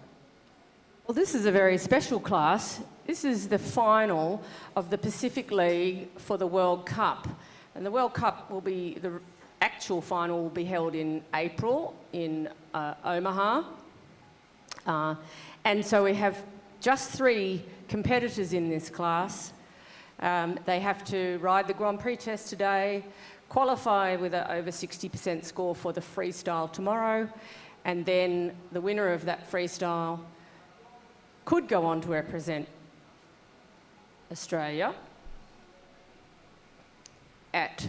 Well, this is a very special class. This is the final of the Pacific League for the World Cup. And the World Cup will be, the actual final will be held in April in Omaha. And so we have just 3 competitors in this class. They have to ride the Grand Prix test today, qualify with an over 60% score for the freestyle tomorrow, and then the winner of that freestyle could go on to represent Australia at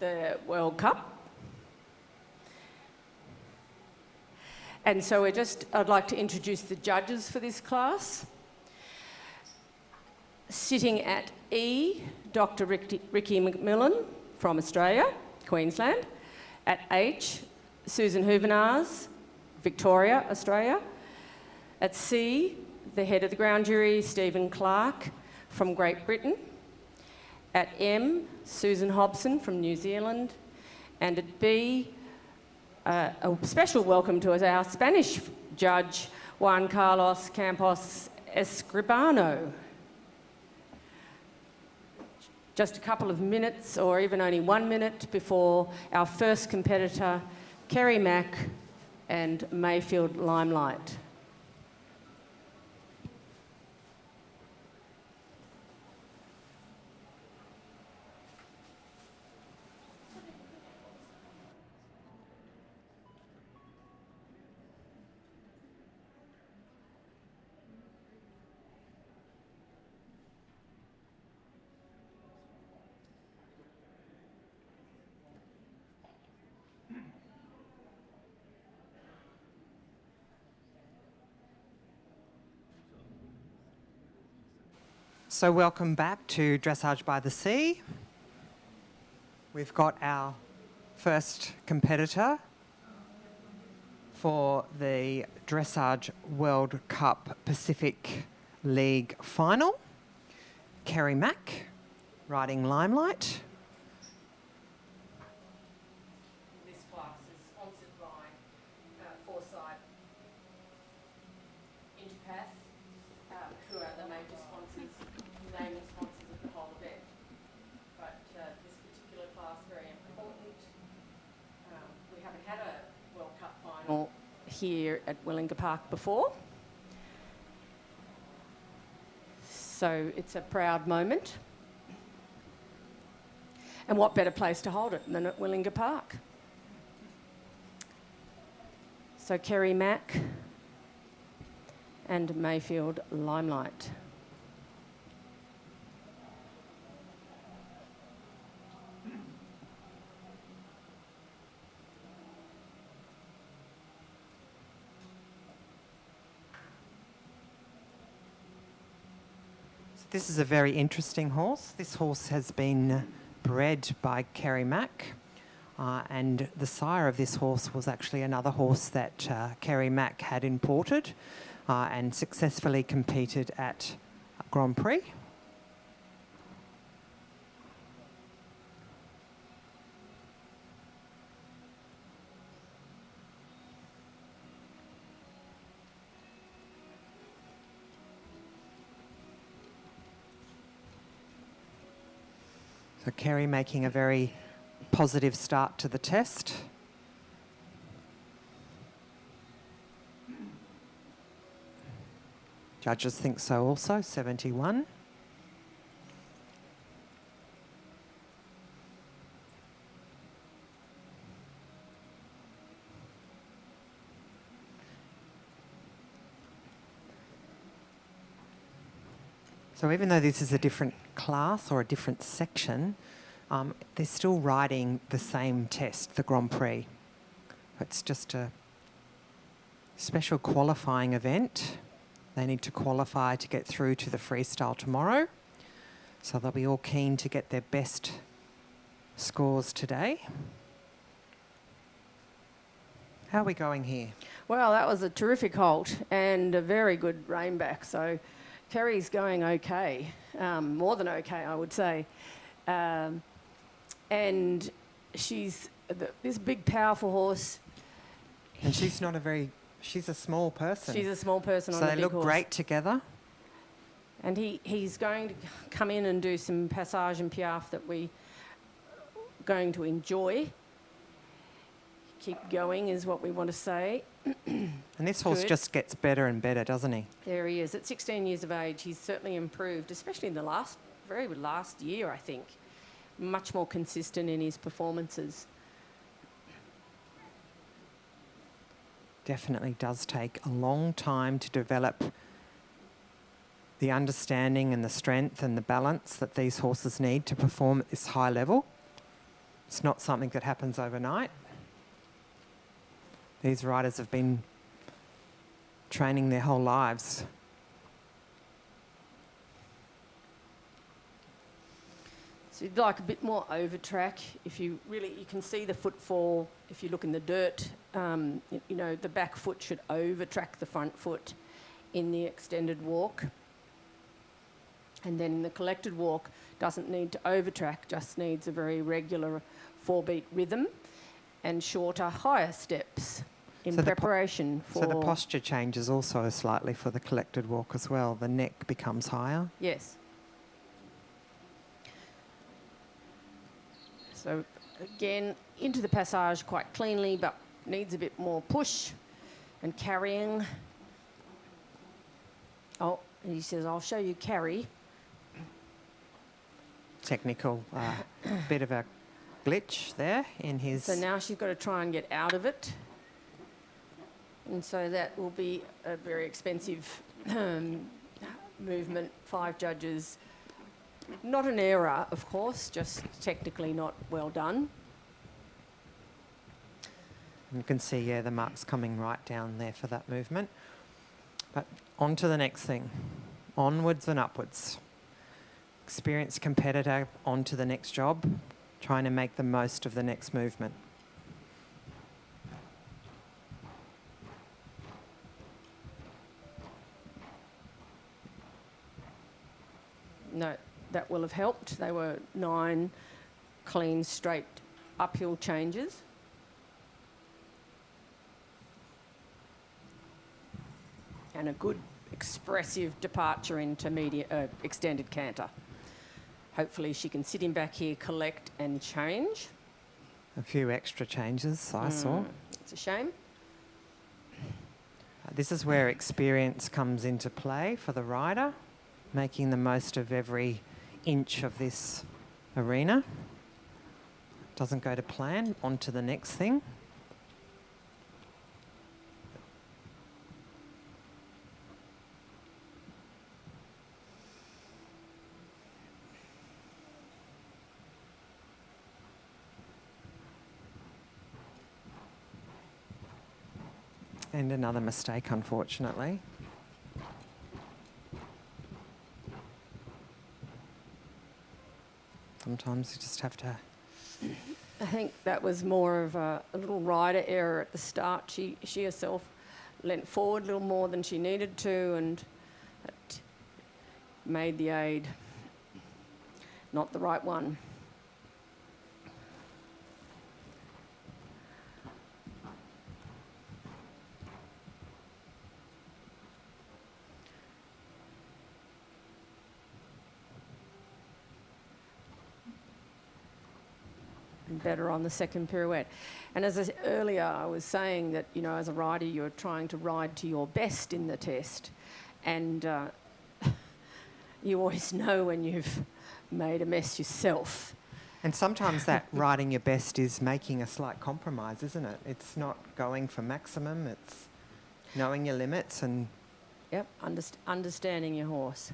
the World Cup. And so I'd like to introduce the judges for this class. Sitting at E, Dr. Ricky McMillan from Australia, Queensland. At H, Susan Hoovenars, Victoria, Australia. At C, the head of the ground jury, Stephen Clark from Great Britain. At M, Susan Hobson from New Zealand. And at B, a special welcome to our Spanish judge, Juan Carlos Campos Escribano. Just a couple of minutes, or even only 1 minute, before our first competitor, Kerry Mack and Mayfield Limelight. So welcome back to Dressage by the Sea. We've got our first competitor for the Dressage World Cup Pacific League final, Kerry Mack, riding Limelight. This class is sponsored by Foresight Interpath, who are the major sponsors, naming sponsors of the whole event. But this particular class, very important. We haven't had a World Cup final here at Willinga Park before. So it's a proud moment. And what better place to hold it than at Willinga Park? So Kerry Mack and Mayfield Limelight. This is a very interesting horse. This horse has been bred by Kerry Mack, and the sire of this horse was actually another horse that Kerry Mack had imported and successfully competed at Grand Prix. So Kerry making a very positive start to the test. Judges think so also, 71. So even though this is a different class or a different section, they're still riding the same test, the Grand Prix. It's just a special qualifying event. They need to qualify to get through to the freestyle tomorrow. So they'll be all keen to get their best scores today. How are we going here? Well, that was a terrific halt and a very good rainback. So Kerry's going okay, more than okay, I would say. And she's this big, powerful horse. And she's not a very, she's a small person. She's a small person on so a big horse. they look great together. And he's going to come in and do some passage and piaffe that we're going to enjoy. Keep going is what we want to say. And this horse Good. just gets better and better, doesn't he? There he is. At 16 years of age, he's certainly improved, especially in the very last year, I think. Much more consistent in his performances. Definitely does take a long time to develop the understanding and the strength and the balance that these horses need to perform at this high level. It's not something that happens overnight. These riders have been training their whole lives. So you'd like a bit more over track. If you can see the footfall. If you look in the dirt, you know, the back foot should over track the front foot in the extended walk. And then in the collected walk, doesn't need to over track, just needs a very regular 4-beat rhythm. and shorter, higher steps in So preparation for... So the posture changes also slightly for the collected walk as well. The neck becomes higher. Yes. So again, into the passage quite cleanly, but needs a bit more push and carrying. Oh, and he says, I'll show you carry. Technical, bit of a glitch there in his... So now she's got to try and get out of it. And so that will be a very expensive movement. 5 judges. Not an error, of course, just technically not well done. You can see, yeah, the marks coming right down there for that movement. But on to the next thing. Onwards and upwards. Experienced competitor, on to the next job, trying to make the most of the next movement. No, that will have helped. They were 9 clean, straight, uphill changes. And a good, expressive departure into extended canter. Hopefully she can sit him back here, collect and change. A few extra changes I saw. It's a shame. This is where experience comes into play for the rider, making the most of every inch of this arena. Doesn't go to plan, on to the next thing. And another mistake, unfortunately. Sometimes you just have to... I think that was more of a little rider error at the start. She herself leant forward a little more than she needed to, and it made the aid not the right one. Better on the second pirouette. And as earlier I was saying that, you know, as a rider you're trying to ride to your best in the test, and you always know when you've made a mess yourself. And sometimes that riding your best is making a slight compromise, isn't it? It's not going for maximum, it's knowing your limits and... Yep, understanding your horse.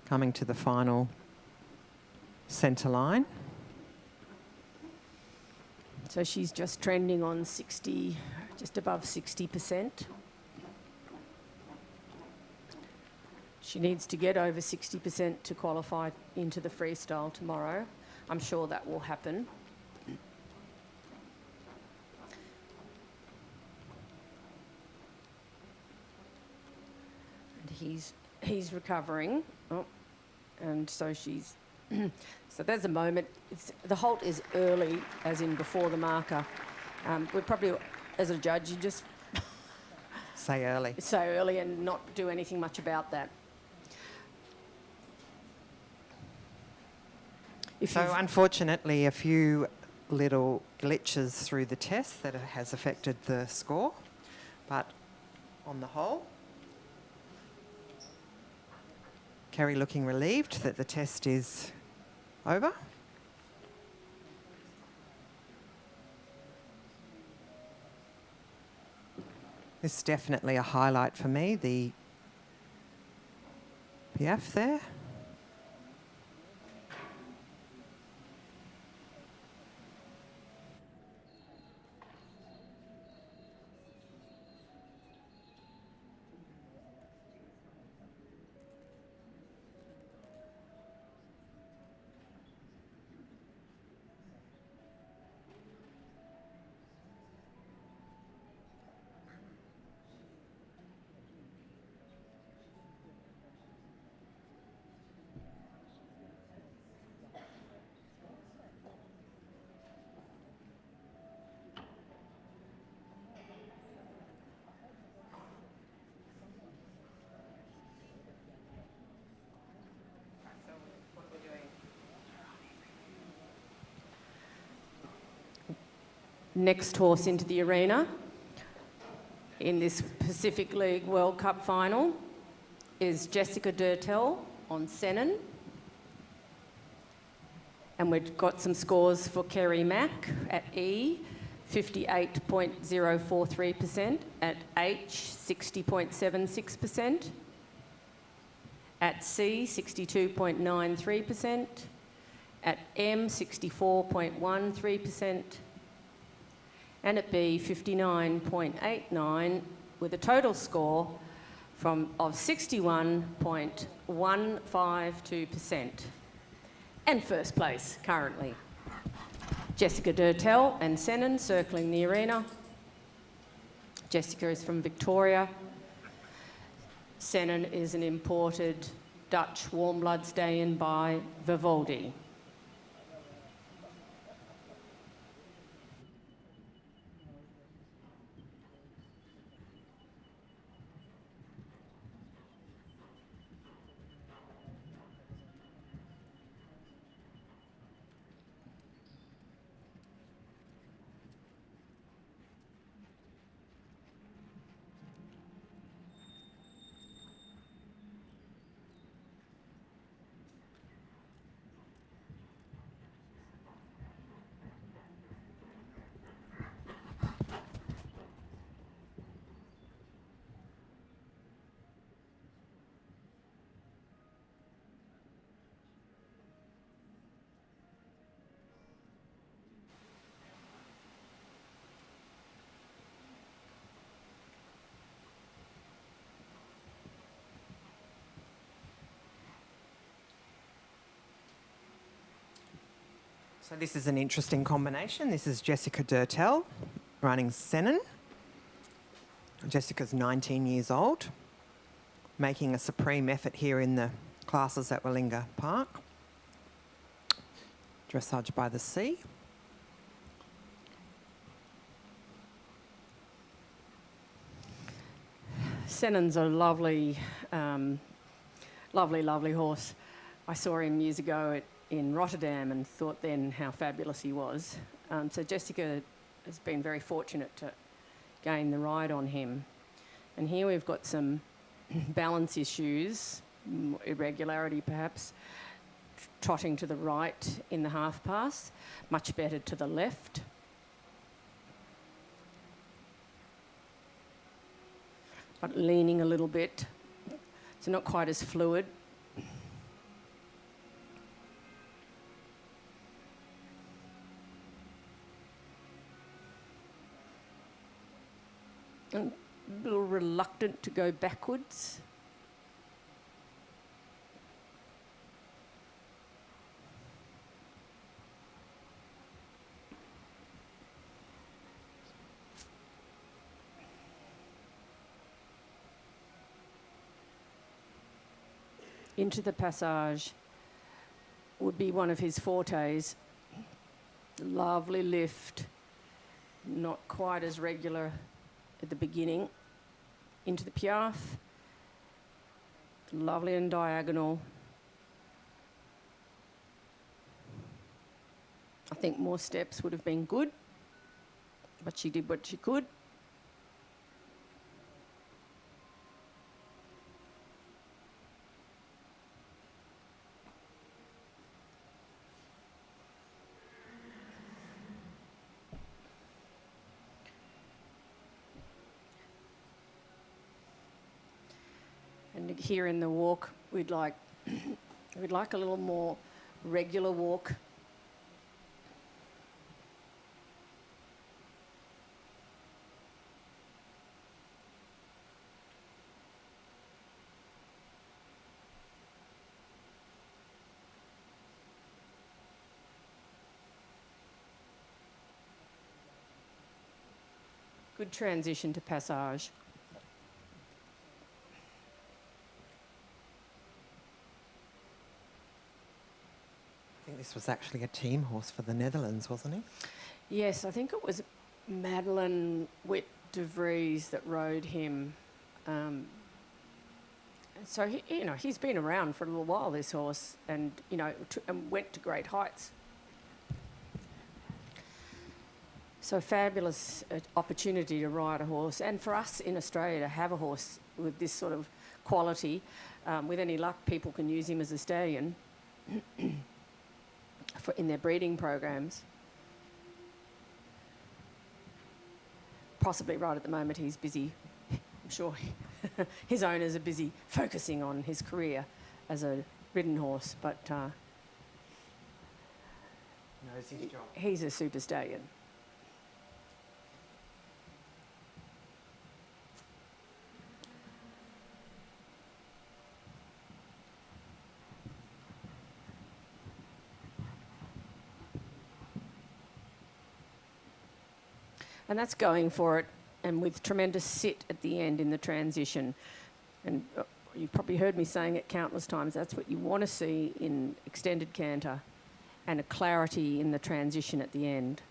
Coming to the final centre line. So she's just trending on 60, just above 60%. She needs to get over 60% to qualify into the freestyle tomorrow. I'm sure that will happen. And he's recovering. Oh, and so she's... So there's a moment. The halt is early, as in before the marker. We're probably, as a judge, you just... Say early. Say early and not do anything much about that. So unfortunately, a few little glitches through the test that has affected the score, but on the whole, Kerry looking relieved that the test is over. This is definitely a highlight for me, the Piaffe there. next horse into the arena in this Pacific League World Cup final is Jessica Durtell on Sennen. And we've got some scores for Kerry Mack at E, 58.043%, at H, 60.76%, at C, 62.93%, at M, 64.13%, and at B, 59.89, with a total score of 61.152%. And first place currently. Jessica Durtell and Sennen circling the arena. Jessica is from Victoria. Sennen is an imported Dutch warm blood stallion by Vivaldi. So this is an interesting combination. This is Jessica Durtell running Sennen. Jessica's 19 years old, making a supreme effort here in the classes at Willinga Park. Dressage by the Sea. Sennen's a lovely, lovely horse. I saw him years ago in Rotterdam and thought then how fabulous he was. So Jessica has been very fortunate to gain the ride on him. And here we've got some balance issues, irregularity perhaps, trotting to the right in the half pass, much better to the left. But leaning a little bit, so not quite as fluid. And a little reluctant to go backwards. Into the passage would be one of his fortes. Lovely lift, not quite as regular at the beginning. Into the piaffe, lovely and diagonal. I think more steps would have been good, but she did what she could. And here in the walk, we'd like a little more regular walk. Good transition to passage. I think this was actually a team horse for the Netherlands, wasn't it? Yes, I think it was Madeleine Witt de Vries that rode him. So he's been around for a little while, this horse, and and went to great heights. So fabulous opportunity to ride a horse, and for us in Australia to have a horse with this sort of quality. With any luck, people can use him as a stallion in their breeding programs. Possibly right at the moment he's busy. I'm sure his owners are busy focusing on his career as a ridden horse, but Knows his job. he's a super stallion. And that's going for it, and with tremendous sit at the end in the transition. And you've probably heard me saying it countless times, that's what you want to see in extended canter, and a clarity in the transition at the end.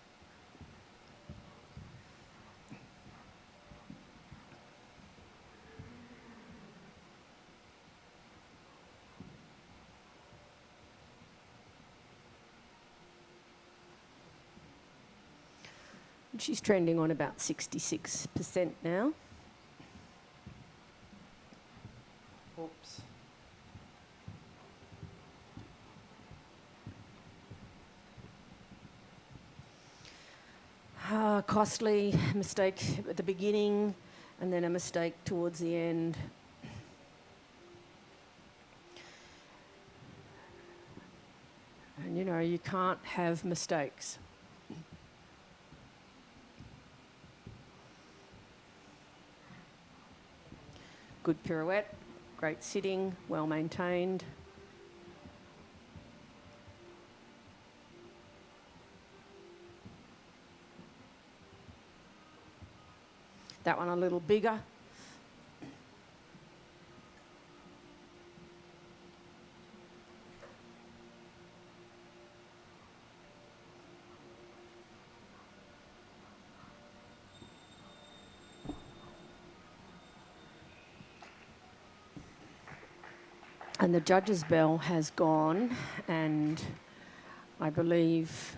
She's trending on about 66% now. Oops. Costly mistake at the beginning, and then a mistake towards the end. And you know, you can't have mistakes. Good pirouette, great sitting, well maintained. That one a little bigger. And the judge's bell has gone, and I believe,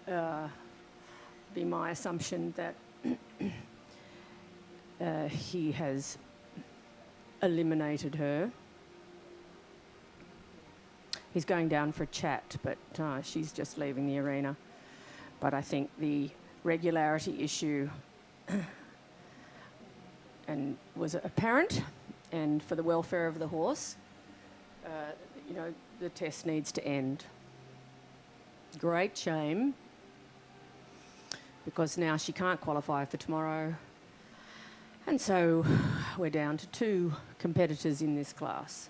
be my assumption that he has eliminated her. He's going down for a chat, but she's just leaving the arena. But I think the regularity issue and was apparent, and for the welfare of the horse, you know, the test needs to end. Great shame, because now she can't qualify for tomorrow. And so we're down to 2 competitors in this class.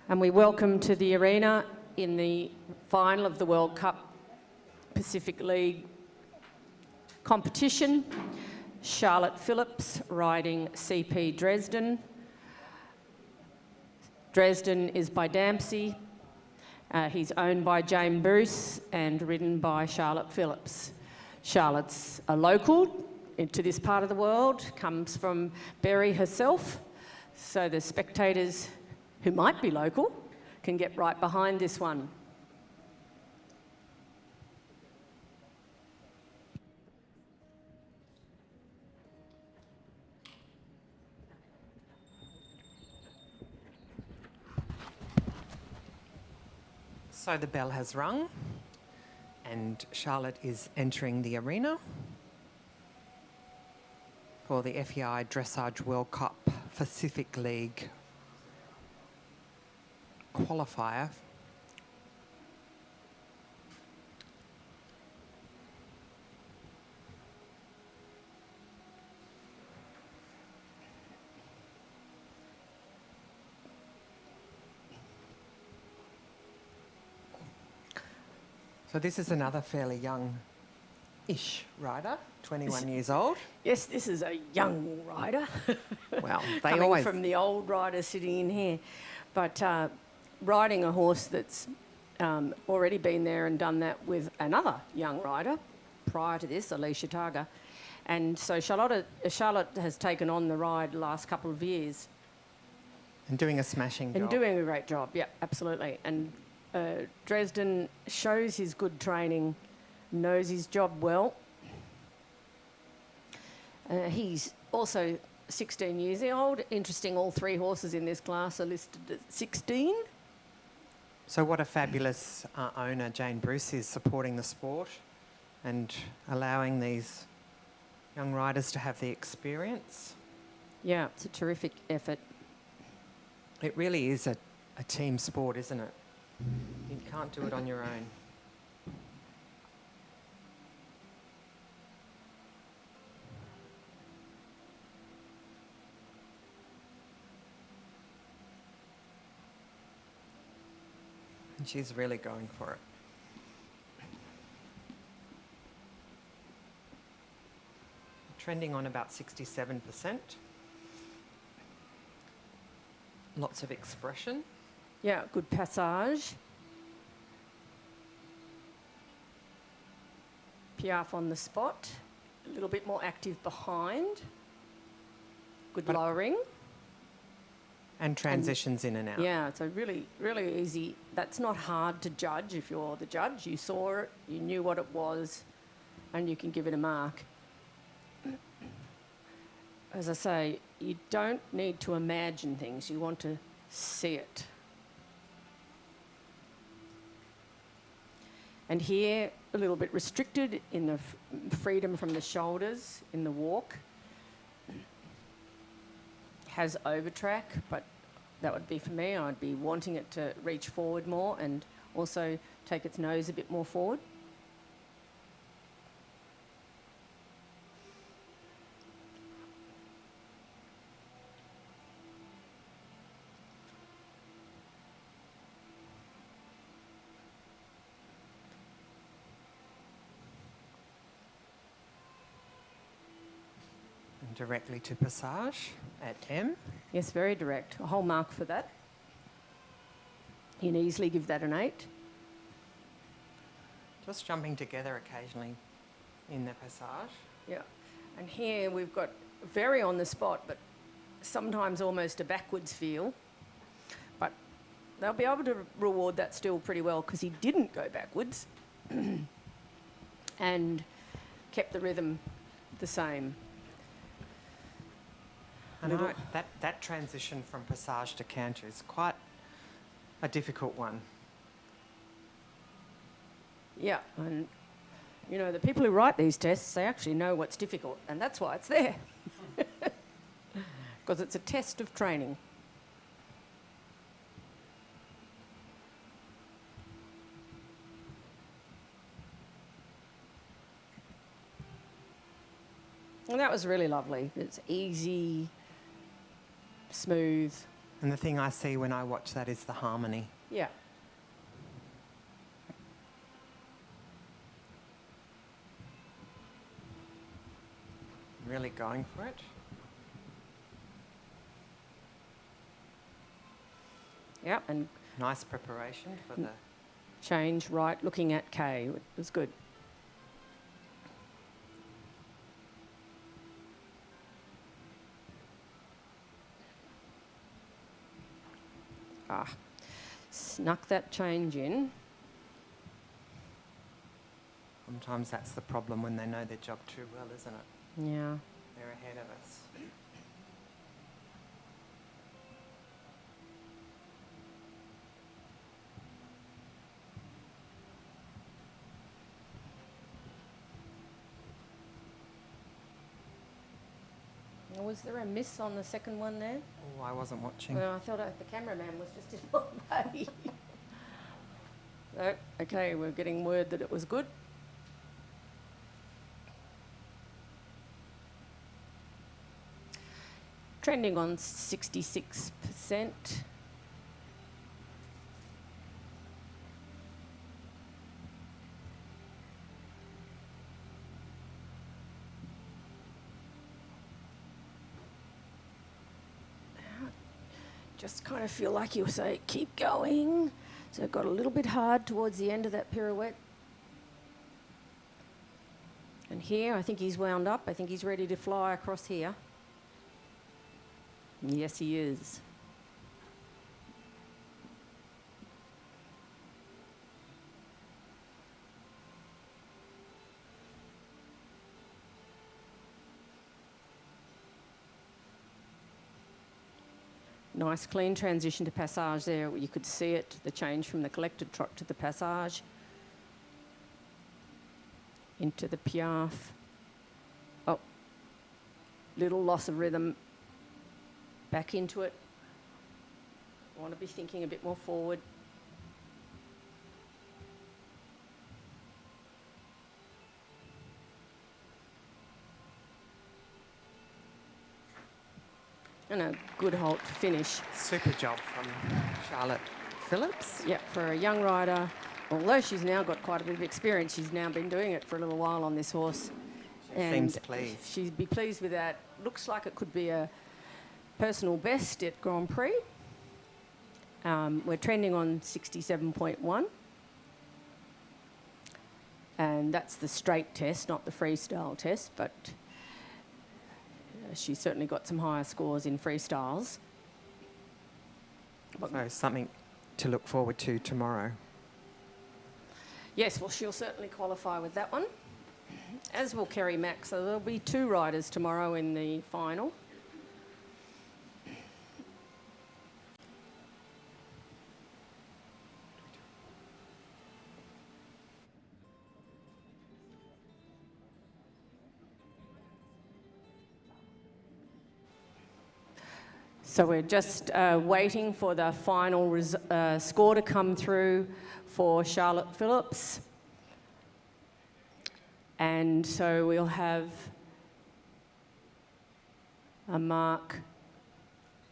And we welcome to the arena in the final of the World Cup Pacific League competition, Charlotte Phillips riding CP Dresden. Dresden is by Dempsey. He's owned by Jane Bruce and ridden by Charlotte Phillips. Charlotte's a local to this part of the world, comes from Berry herself, so the spectators who might be local can get right behind this one. So the bell has rung and Charlotte is entering the arena for the FEI Dressage World Cup Pacific League qualifier. So this is another fairly young-ish rider, 21 years old. Yes, this is a young rider. Well, they Coming always... from the old rider sitting in here. But riding a horse that's already been there and done that with another young rider prior to this, Alicia Targa. And so Charlotte has taken on the ride the last couple of years. And doing a smashing job. And doing a great job, yeah, absolutely. And Dresden shows his good training, knows his job well. He's also 16 years old. Interesting, all three horses in this class are listed at 16. So what a fabulous owner Jane Bruce is, supporting the sport and allowing these young riders to have the experience. Yeah, it's a terrific effort. It really is a team sport, isn't it? You can't do it on your own. And she's really going for it. Trending on about 67%. Lots of expression. Yeah, good passage. Piaffe on the spot. A little bit more active behind. Good lowering. And transitions in and out. Yeah, so really, really easy. That's not hard to judge if you're the judge. You saw it, you knew what it was, and you can give it a mark. As I say, you don't need to imagine things. You want to see it. And here, a little bit restricted in the freedom from the shoulders in the walk. Has overtrack, but that would be for me. I'd be wanting it to reach forward more and also take its nose a bit more forward. Directly to passage at M. Yes, very direct. A whole mark for that. You can easily give that an 8. Just jumping together occasionally in the passage. Yeah. And here we've got very on the spot, but sometimes almost a backwards feel. But they'll be able to reward that still pretty well because he didn't go backwards and kept the rhythm the same. And that transition from passage to canter is quite a difficult one. Yeah, and you know, the people who write these tests, they actually know what's difficult, and that's why it's there. Because it's a test of training. And that was really lovely. It's easy, smooth, And the thing I see when I watch that is the harmony. Yeah. Really going for it. Yeah, and Nice preparation for the... change right, looking at Kay. It was good. Snuck that change in. Sometimes that's the problem when they know their job too well, isn't it? Yeah. They're ahead of us. Was there a miss on the second one there? Oh, I wasn't watching. Well, I thought the cameraman was just in my way. No, okay, we're getting word that it was good. Trending on 66%. Just kind of feel like you say, keep going. So it got a little bit hard towards the end of that pirouette. And here, I think he's wound up. I think he's ready to fly across here. Yes, he is. Nice clean transition to passage there. You could see it, the change from the collected trot to the passage. Into the piaffe. Oh, little loss of rhythm. Back into it. I want to be thinking a bit more forward. And a good halt finish. Super job from Charlotte Phillips. Yep, for a young rider, although she's now got quite a bit of experience, she's now been doing it for a little while on this horse. Seems pleased. She'd be pleased with that. Looks like it could be a personal best at Grand Prix. We're trending on 67.1. And that's the straight test, not the freestyle test, but she's certainly got some higher scores in freestyles. So something to look forward to tomorrow. Yes, well, she'll certainly qualify with that one, as will Kerry Mack. So there'll be two riders tomorrow in the final. So we're just waiting for the final score to come through for Charlotte Phillips. And so we'll have a mark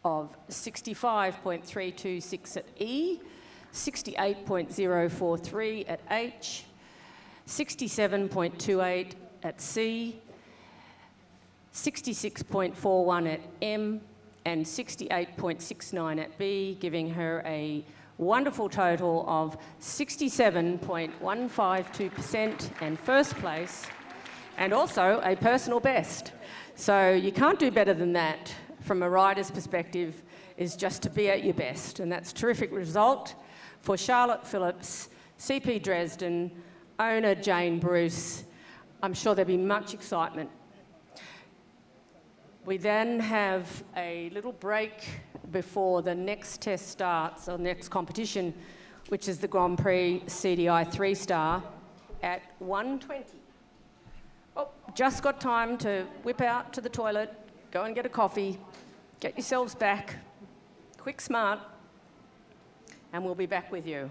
of 65.326 at E, 68.043 at H, 67.28 at C, 66.41 at M, and 68.69 at B, giving her a wonderful total of 67.152% and first place, and also a personal best. So you can't do better than that from a rider's perspective, is just to be at your best. And that's a terrific result for Charlotte Phillips, CP Dresden, owner Jane Bruce. I'm sure there'll be much excitement. We then have a little break before the next test starts, or next competition, which is the Grand Prix CDI 3-star at 1:20. Oh, just got time to whip out to the toilet, go and get a coffee, get yourselves back, quick, smart, and we'll be back with you.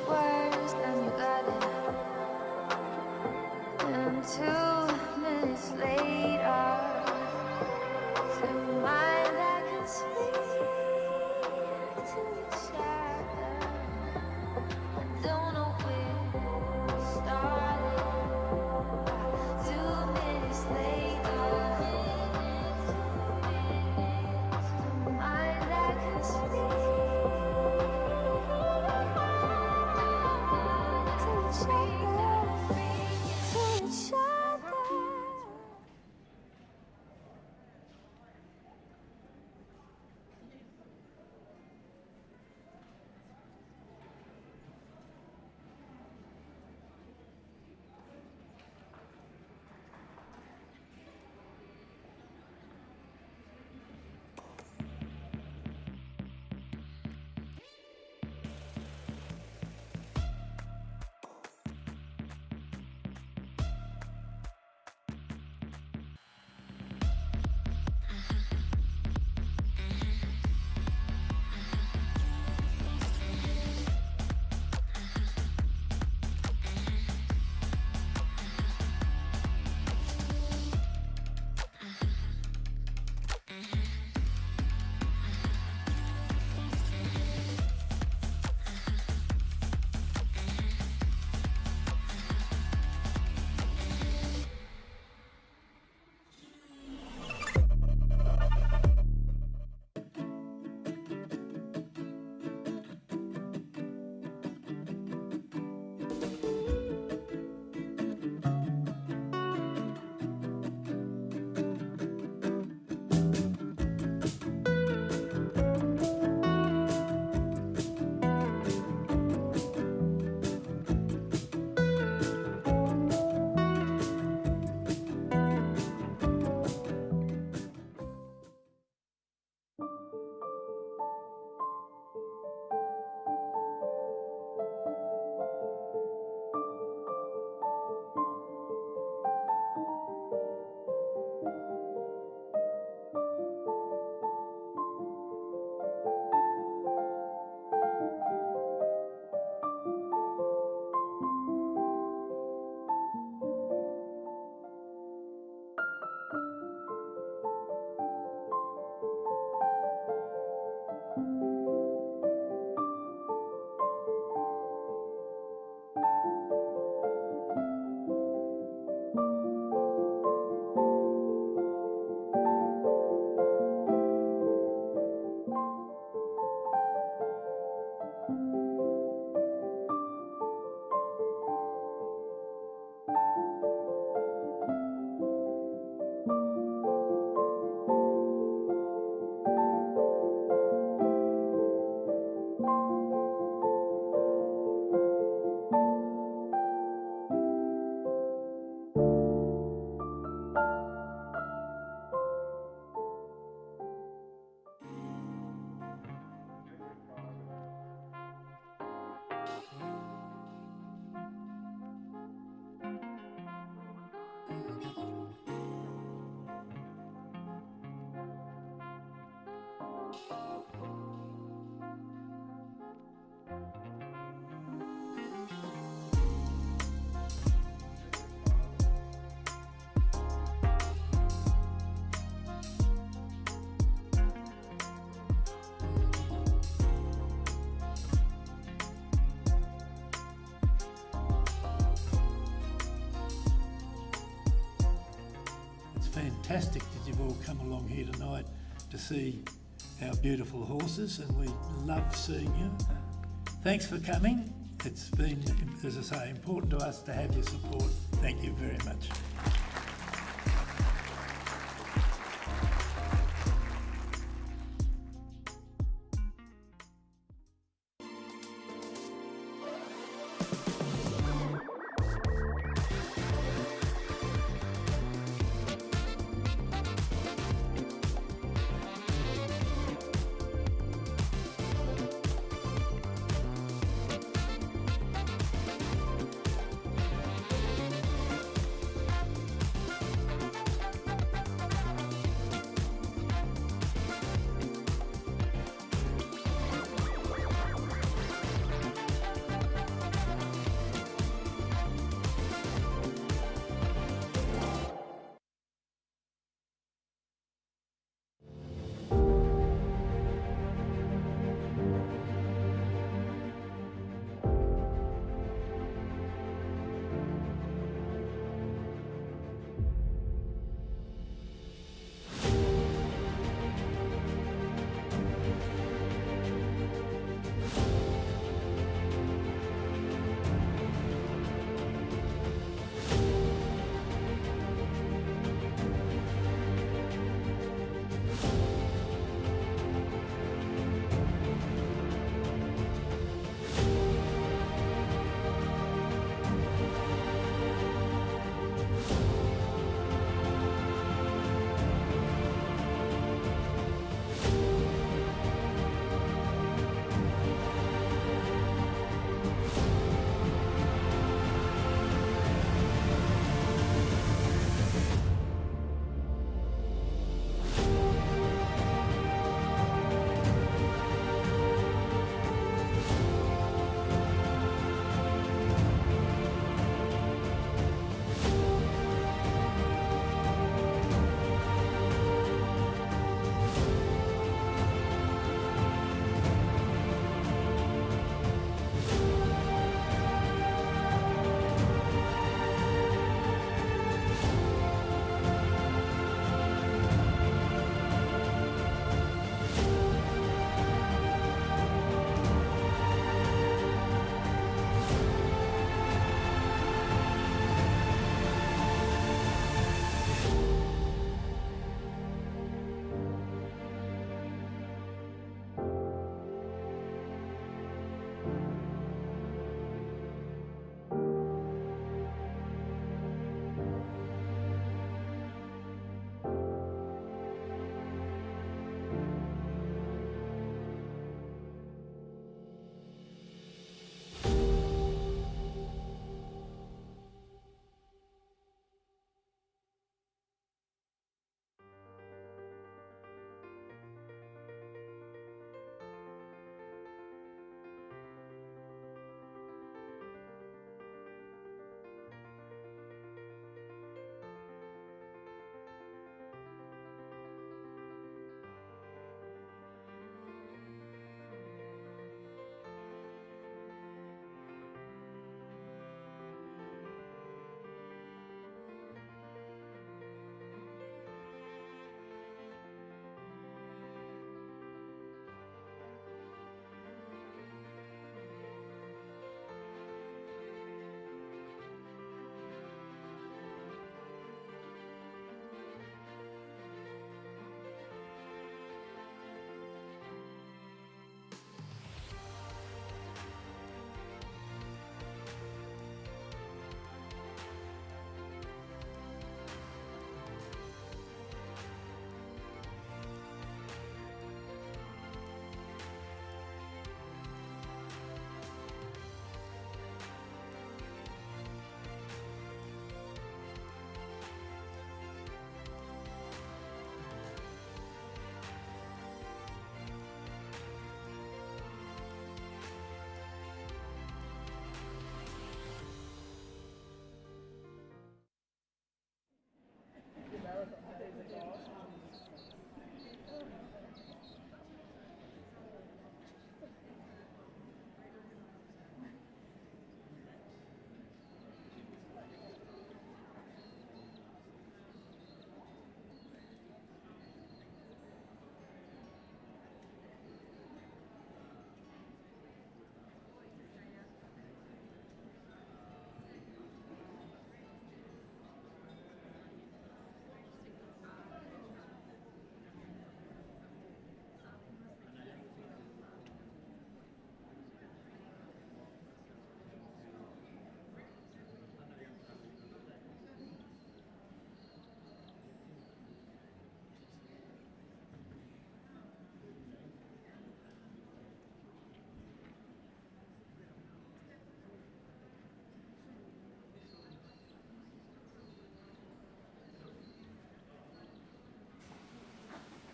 Worse than you got it. And two fantastic that you've all come along here tonight to see our beautiful horses, and we love seeing you. Thanks for coming. It's been, as I say, important to us to have your support. Thank you very much.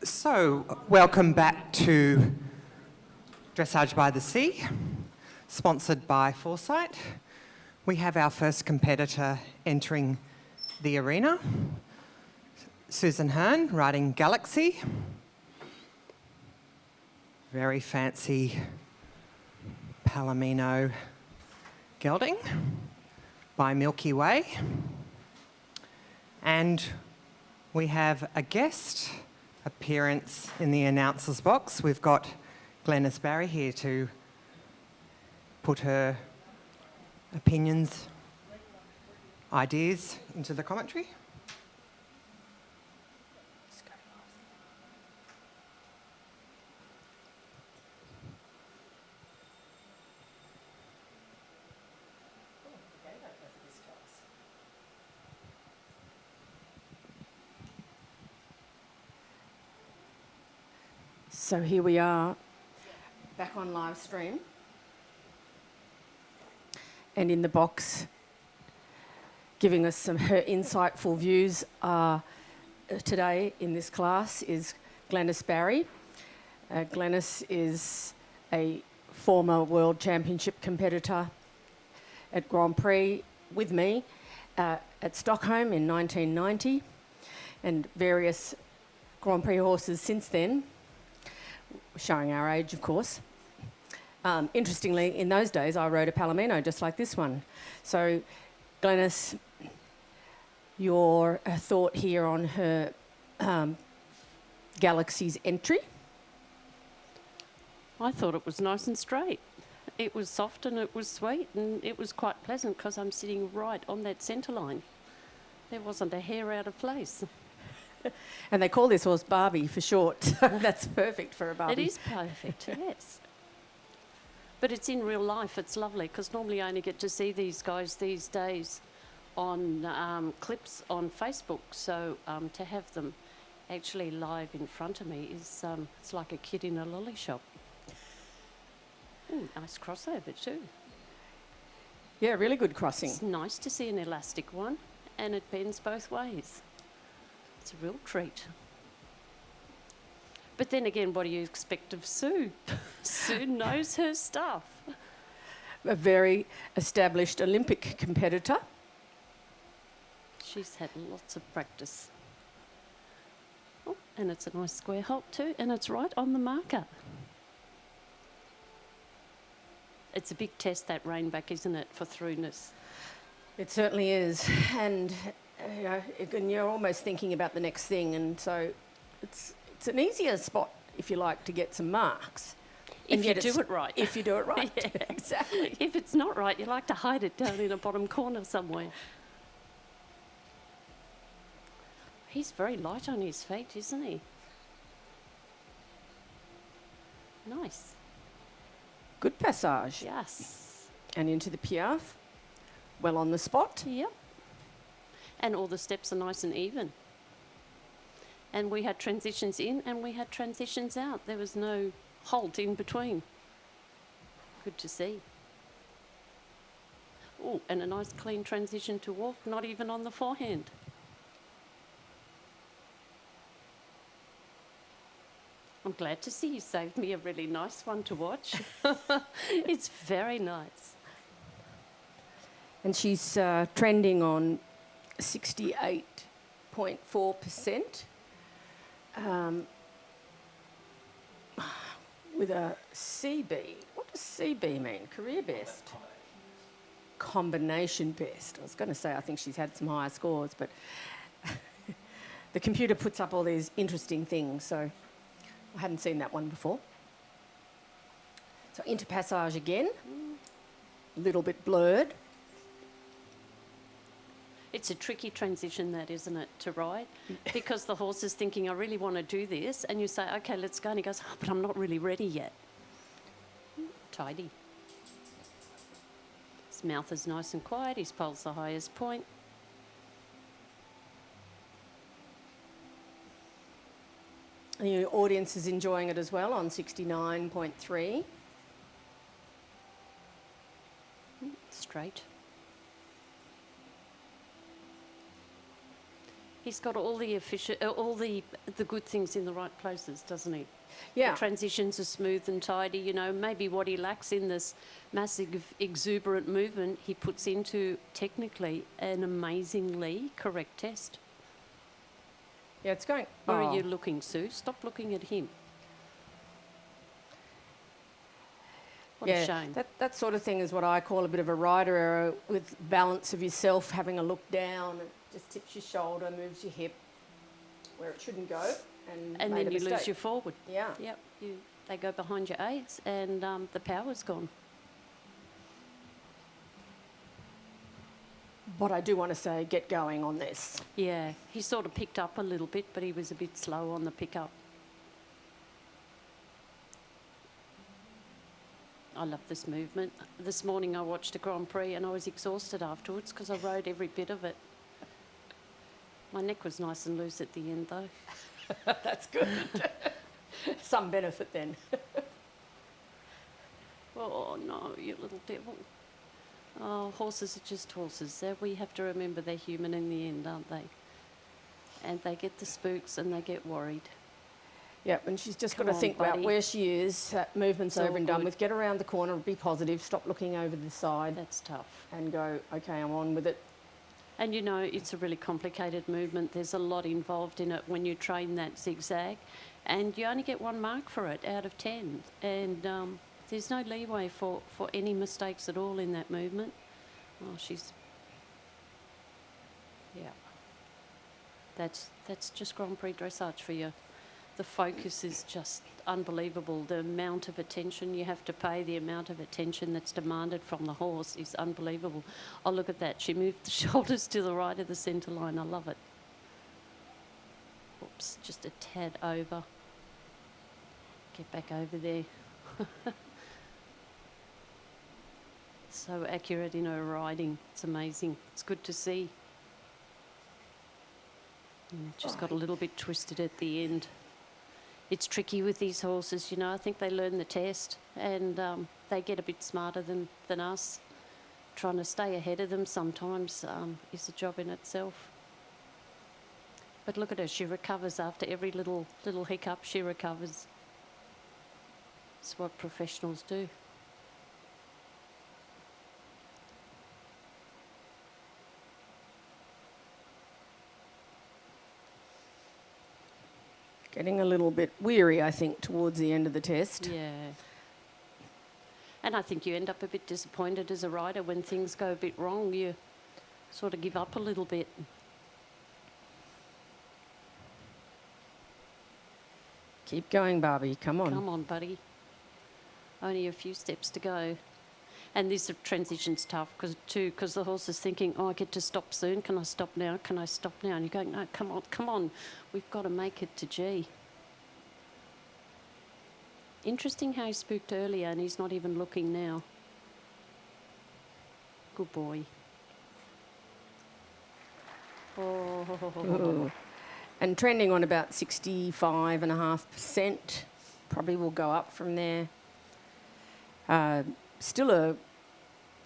So, welcome back to Dressage by the Sea, sponsored by Foresight. We have our first competitor entering the arena, Susan Hearn, riding Galaxy. Very fancy Palomino gelding by Milky Way. And we have a guest appearance in the announcers box. We've got Glenys Barry here to put her opinions, ideas into the commentary. So here we are, back on live stream. And in the box, giving us her insightful views today in this class is Glenys Barry. Glenys is a former World Championship competitor at Grand Prix with me at Stockholm in 1990, and various Grand Prix horses since then, showing our age, of course. Interestingly, in those days, I rode a Palomino just like this one. So, Glenys, your thought here on her Galaxy's entry? I thought it was nice and straight. It was soft and it was sweet and it was quite pleasant because I'm sitting right on that centre line. There wasn't a hair out of place. And they call this horse Barbie for short. That's perfect for a Barbie. It is perfect, yes. But it's in real life. It's lovely because normally I only get to see these guys these days on clips on Facebook. So to have them actually live in front of me is it's like a kid in a lolly shop. Ooh, nice crossover too. Yeah, really good crossing. It's nice to see an elastic one, and it bends both ways. It's a real treat. But then again, what do you expect of Sue? Sue knows her stuff. A very established Olympic competitor. She's had lots of practice. Oh, and it's a nice square halt too, and it's right on the marker. It's a big test, that reinback, isn't it, for throughness? It certainly is. And you know, and you're almost thinking about the next thing, and so it's an easier spot, if you like, to get some marks. If you do it right. If you do it right, Yeah. exactly. If it's not right, you like to hide it down in a bottom corner somewhere. He's very light on his feet, isn't he? Nice. Good passage. Yes. And into the piaffe. Well on the spot. Yep. And all the steps are nice and even. And we had transitions in and we had transitions out. There was no halt in between. Good to see. Oh, and a nice clean transition to walk, not even on the forehand. I'm glad to see you saved me a really nice one to watch. It's very nice. And she's trending on 68.4%. With a CB. What does CB mean? Career best? Combination best. I was going to say I think she's had some higher scores, but the computer puts up all these interesting things, so I hadn't seen that one before. So into passage again. A little bit blurred. It's a tricky transition, that, isn't it, to ride? Because the horse is thinking, I really want to do this, and you say, OK, let's go, and he goes, oh, but I'm not really ready yet. Tidy. His mouth is nice and quiet, his pole's the highest point. And your audience is enjoying it as well on 69.3. Straight. He's got all the all the good things in the right places, doesn't he? Yeah. The transitions are smooth and tidy. You know, maybe what he lacks in this massive, exuberant movement, he puts into technically an amazingly correct test. Yeah, it's going. Where are you looking, Sue? Stop looking at him. What a shame. That sort of thing is what I call a bit of a rider error with balance of yourself, having a look down, and just tips your shoulder, moves your hip where it shouldn't go, and then you lose your forward. Yeah. Yep. They go behind your aids, and the power's gone. But I do want to say, get going on this. Yeah, he sort of picked up a little bit, but he was a bit slow on the pickup. I love this movement. This morning I watched a Grand Prix and I was exhausted afterwards because I rode every bit of it. My neck was nice and loose at the end though. That's good. Some benefit then. Oh no, you little devil. Oh, horses are just horses. We have to remember they're human in the end, aren't they? And they get the spooks and they get worried. Yep, and she's just got Come to on, think about buddy. where she is. Movement's It's all over and done good. with. Get around the corner, be positive, stop looking over the side, That's tough. and go, okay, I'm on with it. And you know, it's a really complicated movement. There's a lot involved in it when you train that zigzag, and you only get 1 mark for it out of 10. And there's no leeway for any mistakes at all in that movement. Oh, yeah. That's just Grand Prix dressage for you. The focus is just unbelievable. The amount of attention you have to pay, the amount of attention that's demanded from the horse is unbelievable. Oh, look at that. She moved the shoulders to the right of the centre line. I love it. Oops, just a tad over. Get back over there. So accurate in her riding. It's amazing. It's good to see. And it just got a little bit twisted at the end. It's tricky with these horses, you know. I think they learn the test and they get a bit smarter than us. Trying to stay ahead of them sometimes is a job in itself. But look at her, she recovers after every little hiccup, she recovers. It's what professionals do. Getting a little bit weary, I think, towards the end of the test. Yeah. And I think you end up a bit disappointed as a rider when things go a bit wrong. You sort of give up a little bit. Keep going, Barbie. Come on. Come on, buddy. Only a few steps to go. And this transition's tough because the horse is thinking, oh, I get to stop soon. Can I stop now? Can I stop now? And you're going, no, come on. We've got to make it to G. Interesting how he spooked earlier and he's not even looking now. Good boy. Oh. Ooh. And trending on about 65.5%. Probably will go up from there. Still,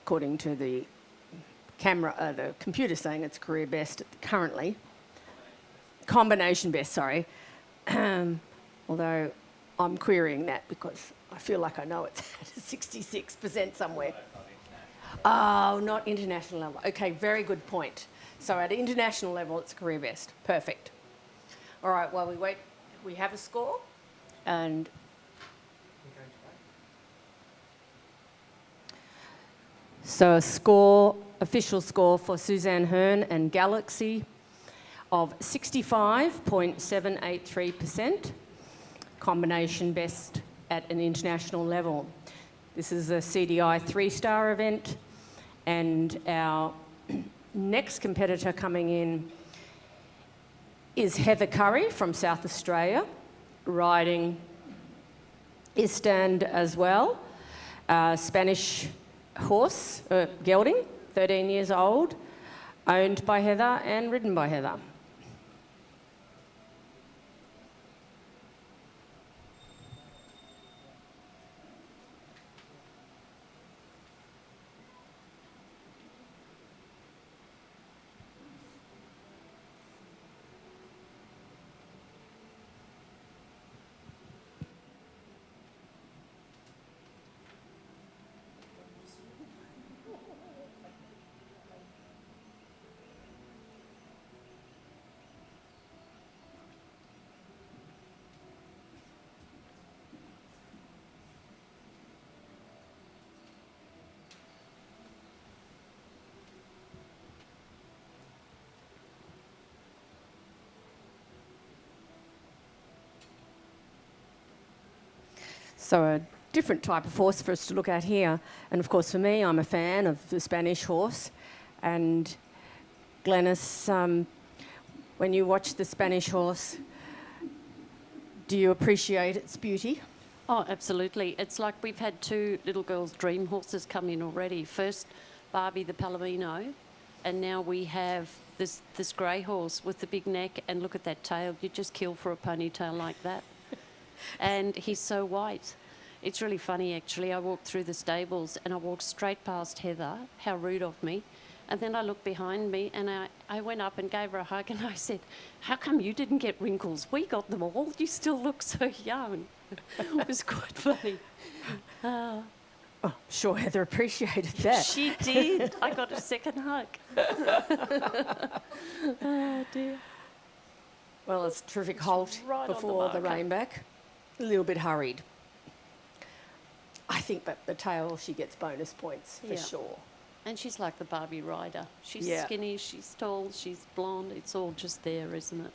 according to the camera, the computer saying it's career best currently. Combination best, sorry. Although I'm querying that because I feel like I know it's at 66% somewhere. Oh, not international level. Okay, very good point. So at international level, it's career best. Perfect. All right, while we wait, we have a score. And so a score, official score for Suzanne Hearn and Galaxy of 65.783%, combination best at an international level. This is a CDI 3-star event, and our next competitor coming in is Heather Curry from South Australia, riding Istand as well, Spanish horse, gelding, 13 years old, owned by Heather and ridden by Heather. So a different type of horse for us to look at here. And of course, for me, I'm a fan of the Spanish horse. And Glenys, when you watch the Spanish horse, do you appreciate its beauty? Oh, absolutely. It's like we've had two little girls' dream horses come in already. First, Barbie the Palomino, and now we have this grey horse with the big neck, and look at that tail. You'd just kill for a ponytail like that. And he's so white. It's really funny, actually. I walked through the stables and I walked straight past Heather. How rude of me. And then I looked behind me and I went up and gave her a hug and I said, how come you didn't get wrinkles? We got them all. You still look so young. It was quite funny. Oh, sure, Heather appreciated that. She did. I got a second hug. Oh, dear. Well, it's a terrific halt right on the before the marker. rainback. A little bit hurried. I think that the tail, she gets bonus points for Yeah. sure. And she's like the Barbie rider. She's Yeah. skinny, she's tall, she's blonde. It's all just there, isn't it?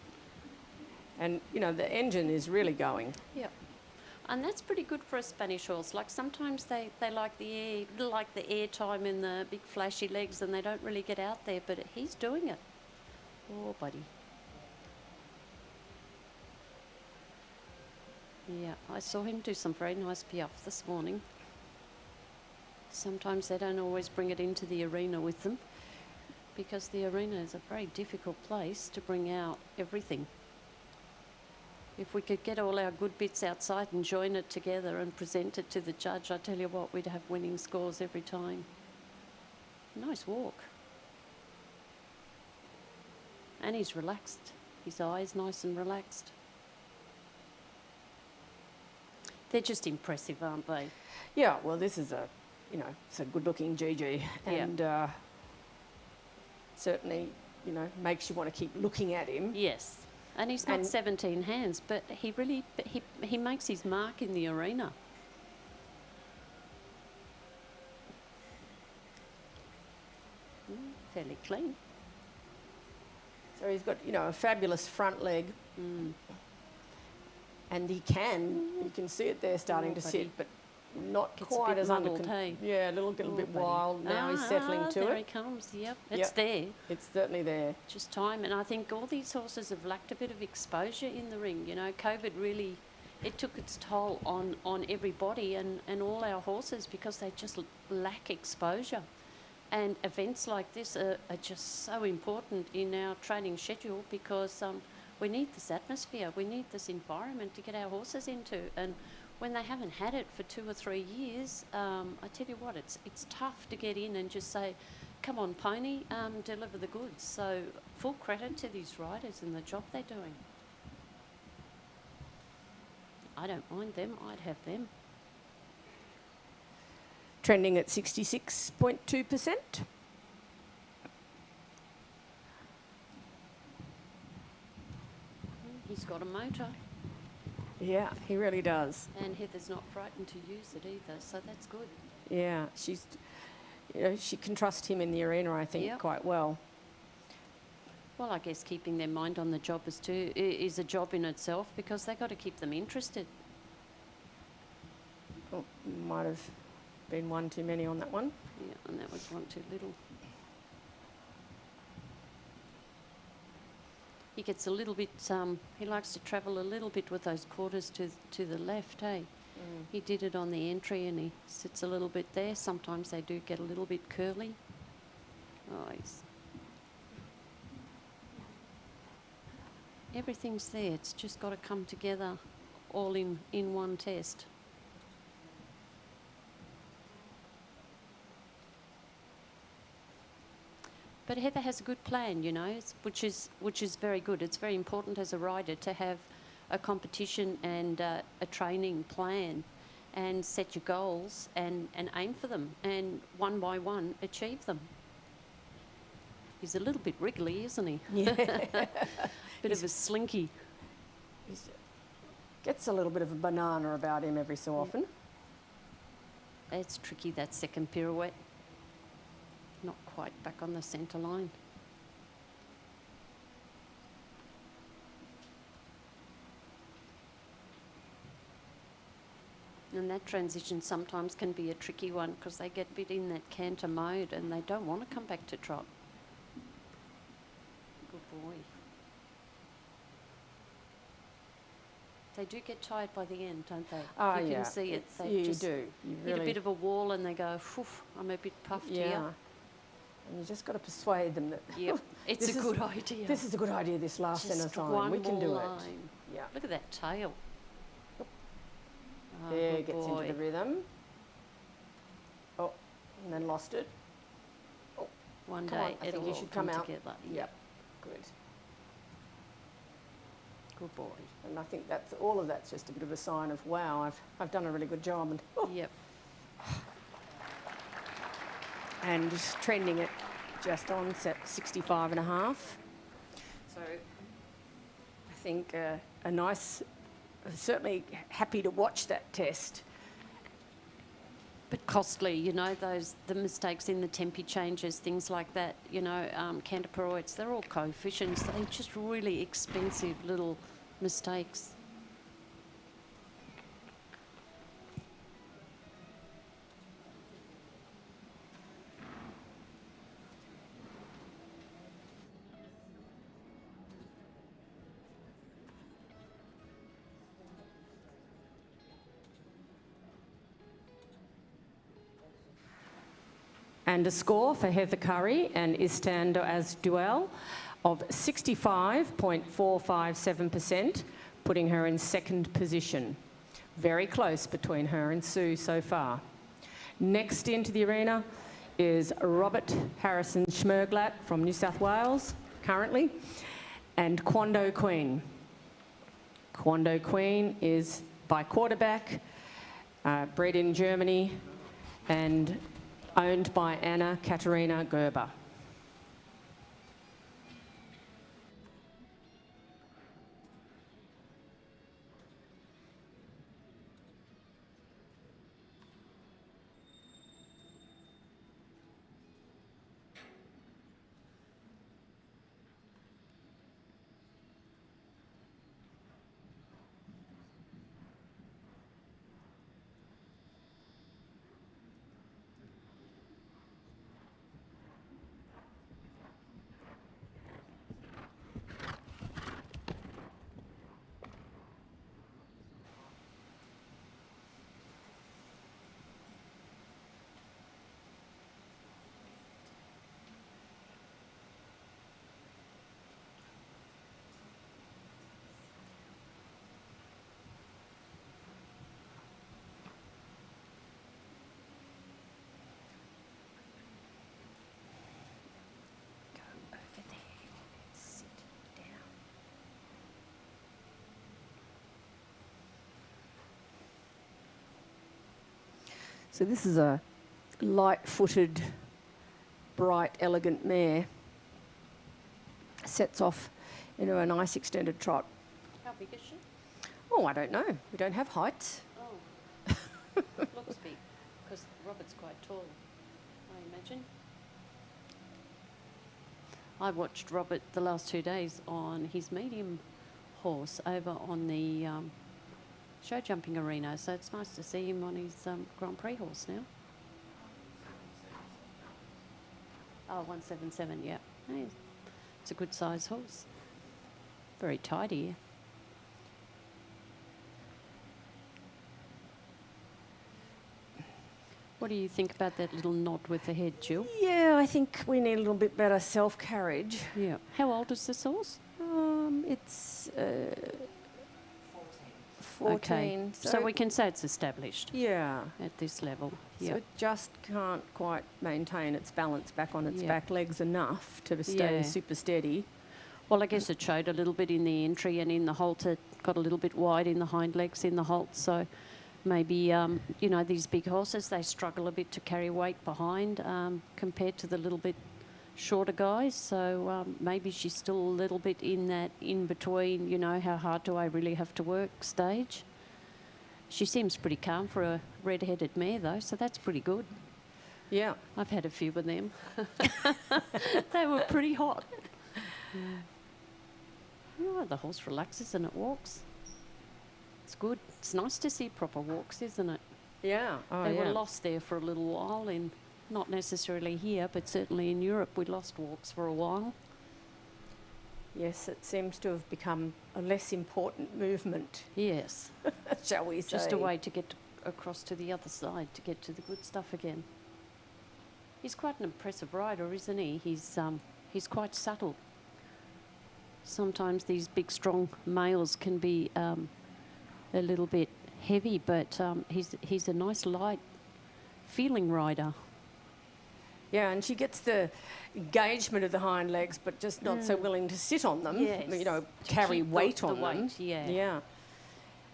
And, you know, the engine is really going. Yep. And that's pretty good for a Spanish horse. Like sometimes they like the air time in the big flashy legs and they don't really get out there, but he's doing it. Oh, buddy. Yeah, I saw him do some very nice piaffe this morning. Sometimes they don't always bring it into the arena with them because the arena is a very difficult place to bring out everything. If we could get all our good bits outside and join it together and present it to the judge, I tell you what, we'd have winning scores every time. Nice walk. And he's relaxed. His eyes nice and relaxed. They're just impressive, aren't they? Yeah, well, this is it's a good-looking GG, and certainly, makes you want to keep looking at him. Yes. And he's not 17 hands, but he makes his mark in the arena. Fairly clean. So he's got, a fabulous front leg. And you can see it there starting to sit, but not Gets quite a bit as under muddled, hey? Yeah, a little bit buddy. wild. Now he's settling to there it. he comes, yep. It's there. It's certainly there. Just time. And I think all these horses have lacked a bit of exposure in the ring. COVID really, it took its toll on everybody and all our horses because they just lack exposure. And events like this are just so important in our training schedule because we need this atmosphere, we need this environment to get our horses into. And when they haven't had it for 2 or 3 years, I tell you what, it's tough to get in and just say, come on, pony, deliver the goods. So full credit to these riders and the job they're doing. I don't mind them, I'd have them. Trending at 66.2%. He's got a motor. Yeah, he really does. And Heather's not frightened to use it either, so that's good. Yeah, she can trust him in the arena, I think, Yep. quite well. Well, I guess keeping their mind on the job is a job in itself because they've got to keep them interested. Oh, might have been one too many on that one. Yeah, and that was one too little. He gets a little bit, he likes to travel a little bit with those quarters to the left, eh? He did it on the entry and he sits a little bit there. Sometimes they do get a little bit curly. Oh, everything's there. It's just got to come together all in one test. But Heather has a good plan, which is very good. It's very important as a rider to have a competition and a training plan and set your goals and aim for them and one by one achieve them. He's a little bit wriggly, isn't he? Yeah. Bit of a slinky. He gets a little bit of a banana about him every so often. It's tricky, that second pirouette. Not quite back on the centre line. And that transition sometimes can be a tricky one because they get a bit in that canter mode and they don't want to come back to trot. Good boy. They do get tired by the end, don't they? Oh, you yeah. can see it. They You just do. You hit really a bit of a wall and they go, phew, I'm a bit puffed yeah. here. And you just got to persuade them that Yep, it's this a is- good idea. this is a good idea, this last Just centre sign. one We can more do line. it. Yeah. Look at that tail. Oh, There, good gets boy. into the rhythm. Oh, and then lost it. One Come on, day I think it'll you all should come out. together. Yep. Good. Good boy. And I think that's all of that's just a bit of a sign of wow, I've done a really good job, and Yep. and just trending it just on set 65 and a half. So I think a nice, certainly happy to watch that test. But costly, you know, the mistakes in the tempi changes, things like that, you know, canter pirouettes, they're all coefficients. They're just really expensive little mistakes. And a score for Heather Curry and Istander as Duel of 65.457%, putting her in second position. Very close between her and Sue so far. Next into the arena is Robert Harrison Schmerglatt from New South Wales, currently, and Quando Queen. Quando Queen is by quarterback, bred in Germany, and owned by Anna Katerina Gerber. So this is a light-footed, bright, elegant mare. Sets off into a nice extended trot. How big is she? Oh, I don't know. We don't have heights. Oh, looks big, because Robert's quite tall, I imagine. I watched Robert the last 2 days on his medium horse over on the show jumping arena, so it's nice to see him on his Grand Prix horse now. Oh, 177, yeah. Hey, it's a good size horse. Very tidy. What do you think about that little nod with the head, Jill? Yeah, I think we need a little bit better self-carriage. Yeah. How old is this horse? It's 14. Okay. So we can say it's established yeah. at this level. So Yeah. it just can't quite maintain its balance back on its Yeah. back legs enough to stay Yeah. super steady. Well, I guess it showed a little bit in the entry and in the halt. It got a little bit wide in the hind legs in the halt. So maybe, you know, these big horses, they struggle a bit to carry weight behind compared to the little bit shorter guys. So maybe she's still a little bit in that in-between, you know, how hard do I really have to work stage. She seems pretty calm for a red-headed mare, though, so that's pretty good. Yeah. I've had a few of them. They were pretty hot. Oh, the horse relaxes and it walks. It's good. It's nice to see proper walks, isn't it? Yeah. Oh, They yeah. were lost there for a little while, not necessarily here, but certainly in Europe we lost walks for a while. Yes, it seems to have become a less important movement, Yes. shall we say. Just a way to get across to the other side, to get to the good stuff again. He's quite an impressive rider, isn't he? He's quite subtle. Sometimes these big, strong males can be a little bit heavy, but he's a nice, light feeling rider. Yeah, and she gets the engagement of the hind legs, but just not so willing to sit on them. Yes. You know, To carry keep weight the on them. weight, yeah. Yeah.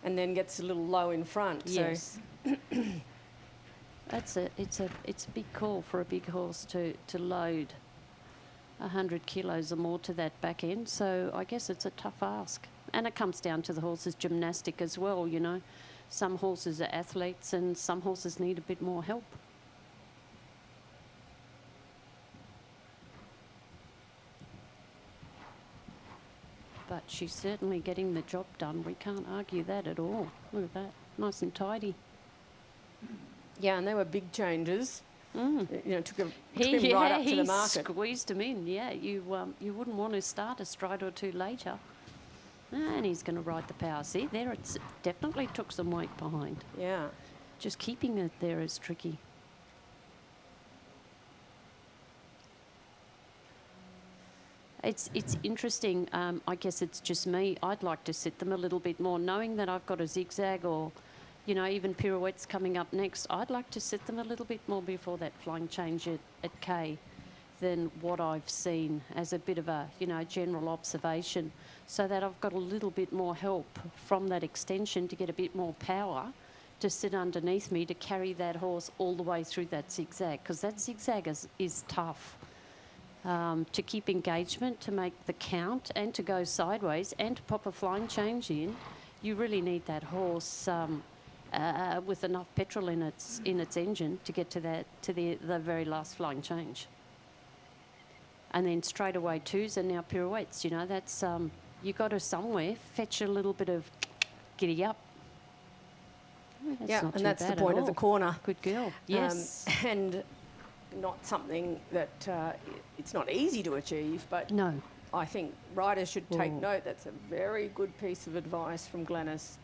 And then gets a little low in front. Yes. It's a big call for a big horse to load 100 kilos or more to that back end. So I guess it's a tough ask. And it comes down to the horse's gymnastic as well, you know. Some horses are athletes and some horses need a bit more help. But she's certainly getting the job done. We can't argue that at all. Look at that. Nice and tidy. Yeah, and they were big changes. You know, took him He right up to the market. squeezed him in. Yeah, you wouldn't want to start a stride or two later. And he's going to ride the power. See, there it's definitely took some weight behind. Yeah. Just keeping it there is tricky. It's interesting. I guess it's just me. I'd like to sit them a little bit more, knowing that I've got a zigzag or, you know, even pirouettes coming up next. I'd like to sit them a little bit more before that flying change at K than what I've seen as a bit of a, you know, general observation, so that I've got a little bit more help from that extension to get a bit more power to sit underneath me to carry that horse all the way through that zigzag, because that zigzag is tough. To keep engagement, to make the count and to go sideways and to pop a flying change in, you really need that horse with enough petrol in its engine to get to the very last flying change. And then straight away twos and now pirouettes, you know, that's you got to somewhere fetch a little bit of giddy up. Oh, Yeah, not and too that's the bad point at of the all. corner. Good girl. Yes. And not something that it's not easy to achieve, but No. I think riders should take Oh. note. That's a very good piece of advice from Glenys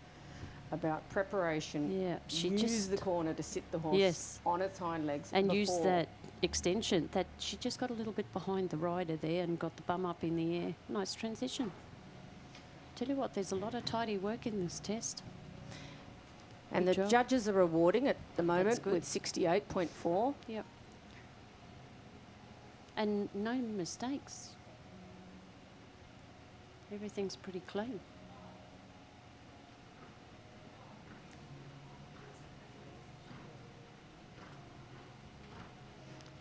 about preparation. Yeah, she use just- the corner to sit the horse Yes. on its hind legs And use before. that extension that she just got a little bit behind the rider there and got the bum up in the air. Nice transition. Tell you what, there's a lot of tidy work in this test. And Good the job. judges are rewarding at the moment good. with 68.4. Yep. And no mistakes. Everything's pretty clean.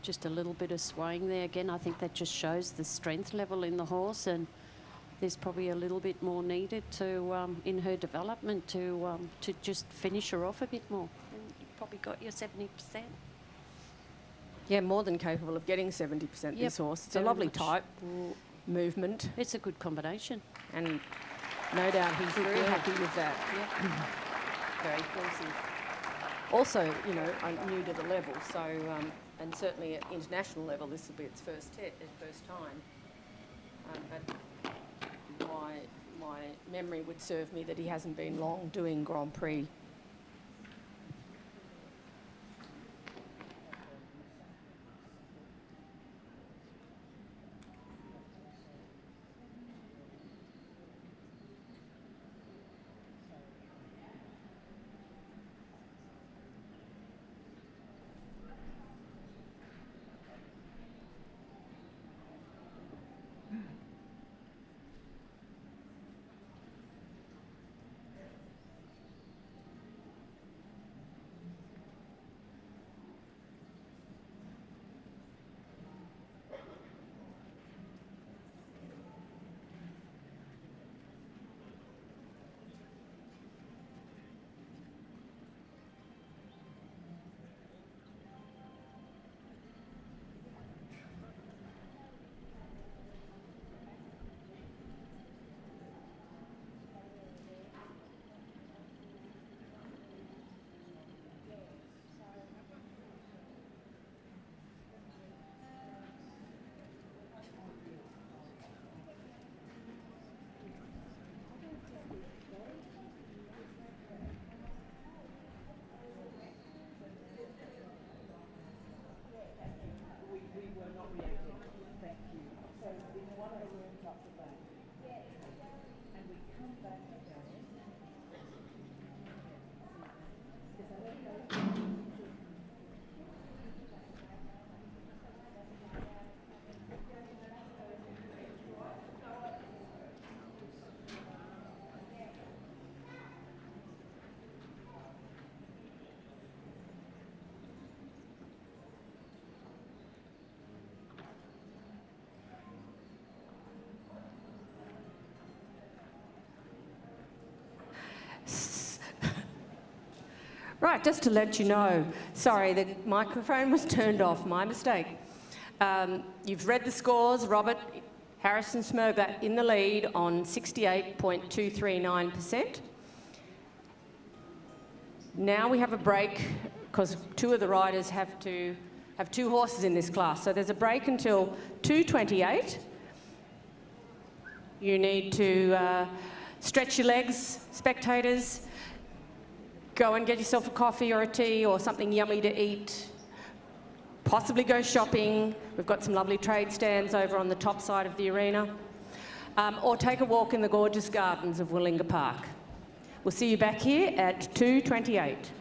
Just a little bit of swaying there again. I think that just shows the strength level in the horse, and there's probably a little bit more needed to in her development to just finish her off a bit more. And you've probably got your 70%. Yeah, more than capable of getting 70% Yep, this horse. It's a very lovely much. type, movement, It's a good combination. and no doubt he's very girl. happy with that. Yep. Very pleasing. Also, you know, I'm new to the level, so, and certainly at international level, this will be its first time. But my memory would serve me that he hasn't been long doing Grand Prix. Right, just to let you know, sorry, the microphone was turned off, my mistake. You've read the scores. Robert Harrison Smerger in the lead on 68.239%. Now we have a break because two of the riders have to have two horses in this class. So there's a break until 2:28. You need to stretch your legs, spectators. Go and get yourself a coffee or a tea or something yummy to eat. Possibly go shopping. We've got some lovely trade stands over on the top side of the arena. Or take a walk in the gorgeous gardens of Willinga Park. We'll see you back here at 2:28.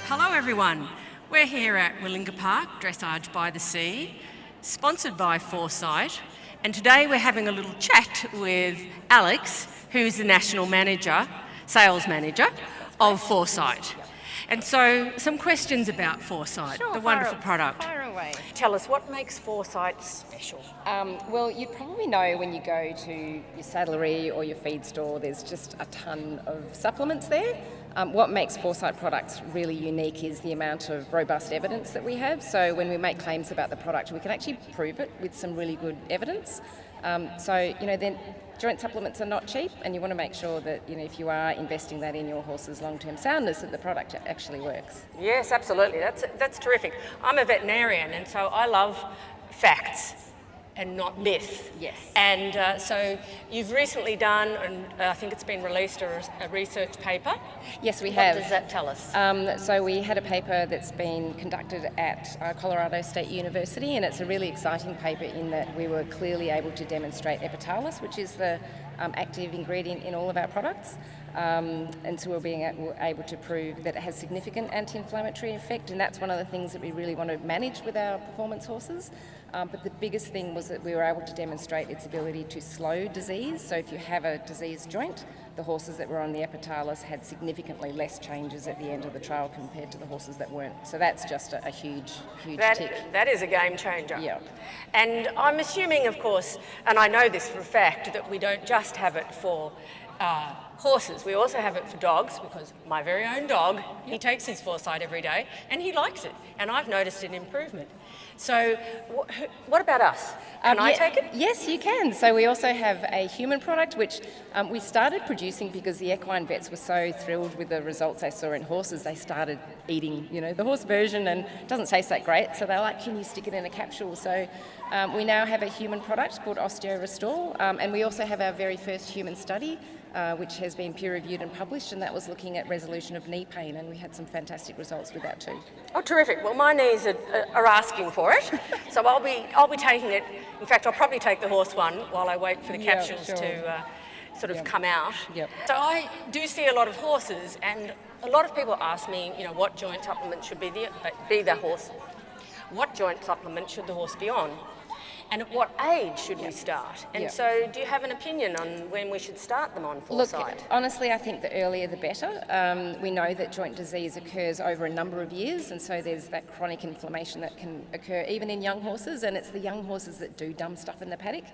Hello everyone, we're here at Willinga Park, Dressage by the Sea, sponsored by Foresight, and today we're having a little chat with Alex, who's the National Manager, Sales Manager of Foresight. And so, some questions about Foresight, the wonderful product. Fire away. Tell us, what makes Foresight special? Well, you probably know when you go to your saddlery or your feed store, there's just a ton of supplements there. What makes Foresight products really unique is the amount of robust evidence that we have. So when we make claims about the product, we can actually prove it with some really good evidence. Then joint supplements are not cheap, and you want to make sure that, if you are investing that in your horse's long-term soundness, that the product actually works. Yes, absolutely. That's terrific. I'm a veterinarian, and so I love facts and not myth. Yes. And so you've recently done, and I think it's been released, a research paper. Yes, we have. What does that tell us? So we had a paper that's been conducted at Colorado State University, and it's a really exciting paper in that we were clearly able to demonstrate epitalus, which is the active ingredient in all of our products. And so we're being able to prove that it has significant anti-inflammatory effect, and that's one of the things that we really want to manage with our performance horses. But the biggest thing was that we were able to demonstrate its ability to slow disease. So if you have a diseased joint, the horses that were on the epitalus had significantly less changes at the end of the trial compared to the horses that weren't. So that's just a huge tick. That is a game changer. Yeah. And I'm assuming, of course, and I know this for a fact, that we don't just have it for horses. We also have it for dogs, because my very own dog, he takes his Foresight every day and he likes it, and I've noticed an improvement. So what about us? Can I take it? Yes, you can. So we also have a human product, which we started producing because the equine vets were so thrilled with the results they saw in horses. They started eating, the horse version, and it doesn't taste that great. So they're like, can you stick it in a capsule? So we now have a human product called Osteo Restore, and we also have our very first human study, which has been peer-reviewed and published, and that was looking at resolution of knee pain, and we had some fantastic results with that too. Oh, terrific. Well, my knees are asking for it, so I'll be taking it. In fact, I'll probably take the horse one while I wait for the capsules to sort of come out. Yep. So I do see a lot of horses, and a lot of people ask me, what joint supplement should be the horse. what joint supplement should the horse be on? And at what age should we start? And so do you have an opinion on when we should start them on foresight? Look, honestly, I think the earlier the better. We know that joint disease occurs over a number of years, and so there's that chronic inflammation that can occur even in young horses, and it's the young horses that do dumb stuff in the paddock.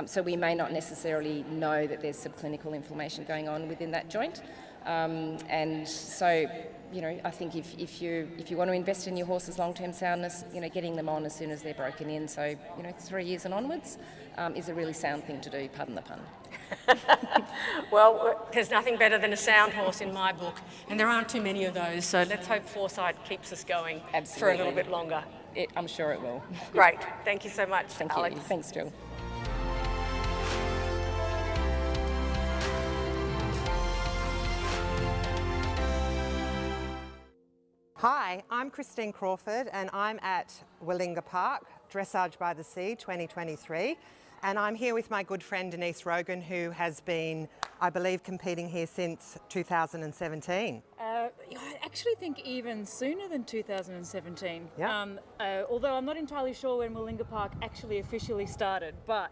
So we may not necessarily know that there's subclinical inflammation going on within that joint. And so, you know, I think if you want to invest in your horse's long-term soundness, you know, getting them on as soon as they're broken in, so, you know, 3 years and onwards, is a really sound thing to do, pardon the pun. Well, there's nothing better than a sound horse in my book, and there aren't too many of those, so let's hope foresight keeps us going for a little bit longer. I'm sure it will. Great. Thank you so much, Thank Alex. you. Thanks, Jill. Hi, I'm Christine Crawford and I'm at Willinga Park, Dressage by the Sea 2023. And I'm here with my good friend Denise Rogan, who has been, I believe, competing here since 2017. I actually think even sooner than 2017. Yeah. Although I'm not entirely sure when Willinga Park actually officially started, but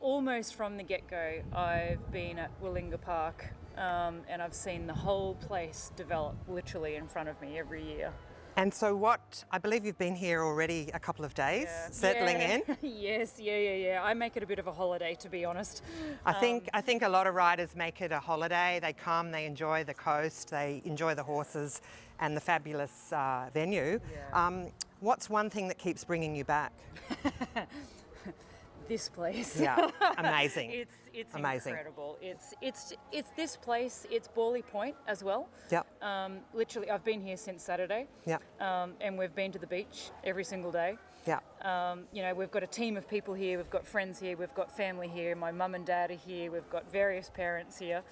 almost from the get-go, I've been at Willinga Park and I've seen the whole place develop literally in front of me every year. And so what, I believe you've been here already a couple of days, settling in. Yes, yeah. I make it a bit of a holiday, to be honest. I think a lot of riders make it a holiday. They come, they enjoy the coast, they enjoy the horses and the fabulous venue. Yeah. What's one thing that keeps bringing you back? This place. Yeah, amazing. It's amazing. Incredible. It's this place. It's Borley Point as well. Yep. Literally, I've been here since Saturday. Yep. And we've been to the beach every single day. Yeah. You know, we've got a team of people here. We've got friends here. We've got family here. My mum and dad are here. We've got various parents here.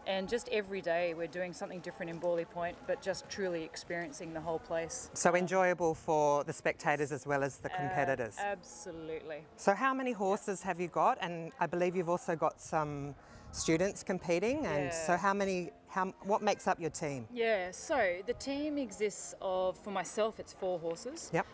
And just every day we're doing something different in Borley Point, but just truly experiencing the whole place. So enjoyable for the spectators as well as the competitors. Absolutely. So how many horses have you got? And I believe you've also got some students competing. And so what makes up your team? Yeah, so the team exists of, for myself, it's 4 horses. Yep.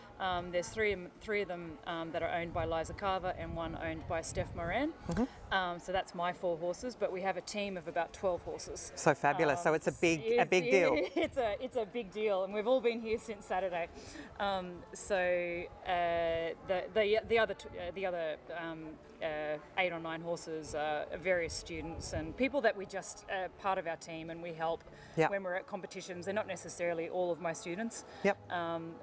There's three of them that are owned by Liza Carver and one owned by Steph Moran. Mm-hmm. So that's my 4 horses, but we have a team of about 12 horses. So fabulous. So it's a big deal. It's a big deal, and we've all been here since Saturday. The other 8 or 9 horses are various students and people that we just part of our team, and we help when we're at competitions. They're not necessarily all of my students. Yep.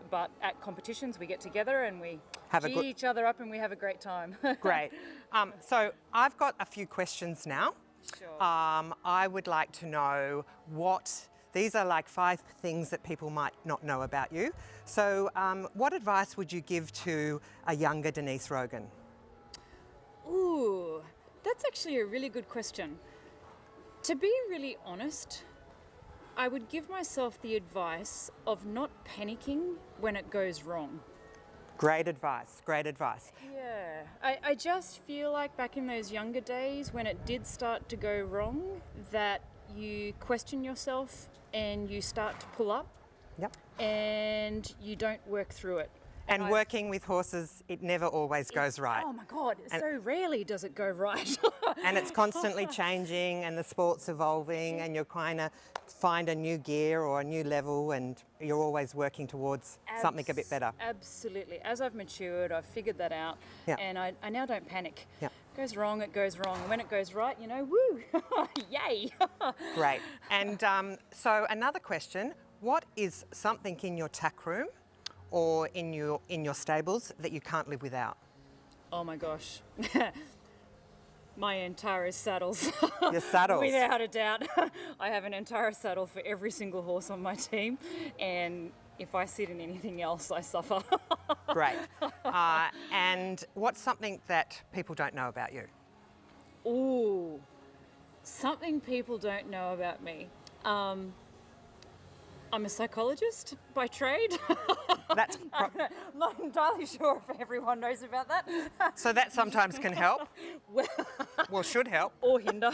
But at competitions we get together and we have gee each other up and we have a great time. Great. So I've got a few questions now. Sure. I would like to know these are like 5 things that people might not know about you. So what advice would you give to a younger Denise Rogan? Ooh, that's actually a really good question. To be really honest, I would give myself the advice of not panicking when it goes wrong. Great advice, great advice. Yeah, I just feel like back in those younger days when it did start to go wrong, that you question yourself and you start to pull up. Yep. And you don't work through it. And working with horses, it never always goes right. Oh my God, so rarely does it go right. And it's constantly changing and the sport's evolving and you're kind of find a new gear or a new level and you're always working towards something a bit better. Absolutely. As I've matured, I've figured that out and I now don't panic. Yeah. It goes wrong, it goes wrong. And when it goes right, you know, woo, yay. Great. And so another question, what is something in your tack room or in your stables that you can't live without? Oh my gosh. My Antares saddles. Your saddles? Without a doubt. I have an Antares saddle for every single horse on my team, and if I sit in anything else, I suffer. Great. And what's something that people don't know about you? Ooh, something people don't know about me. I'm a psychologist by trade. That's I'm not entirely sure if everyone knows about that. So that sometimes can help. Well, should help. Or hinder.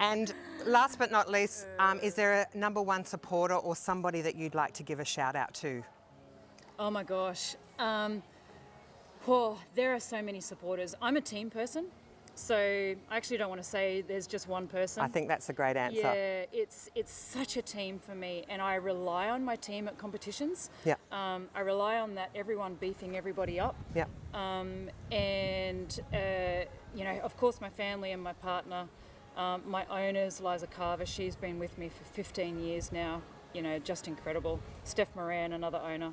And last but not least, is there a number 1 supporter or somebody that you'd like to give a shout out to Oh my gosh. There are so many supporters. I'm a team person, so I actually don't want to say there's just one person. I think that's a great answer. Yeah, it's such a team for me, and I rely on my team at competitions. Yeah. I rely on that everyone beefing everybody up. Yeah. Of course, my family and my partner, my owners, Liza Carver, she's been with me for 15 years now. Just incredible. Steph Moran, another owner.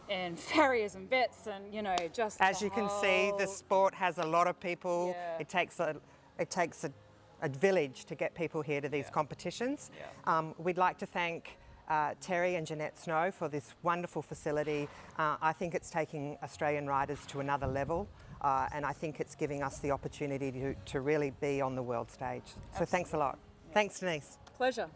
And farriers and vets, and just as you can see, the sport has a lot of people. Yeah. It takes a village to get people here to these competitions. Yeah. We'd like to thank Terry and Jeanette Snow for this wonderful facility. I think it's taking Australian riders to another level, and I think it's giving us the opportunity to really be on the world stage. So thanks a lot. Yeah. Thanks, Denise. Pleasure.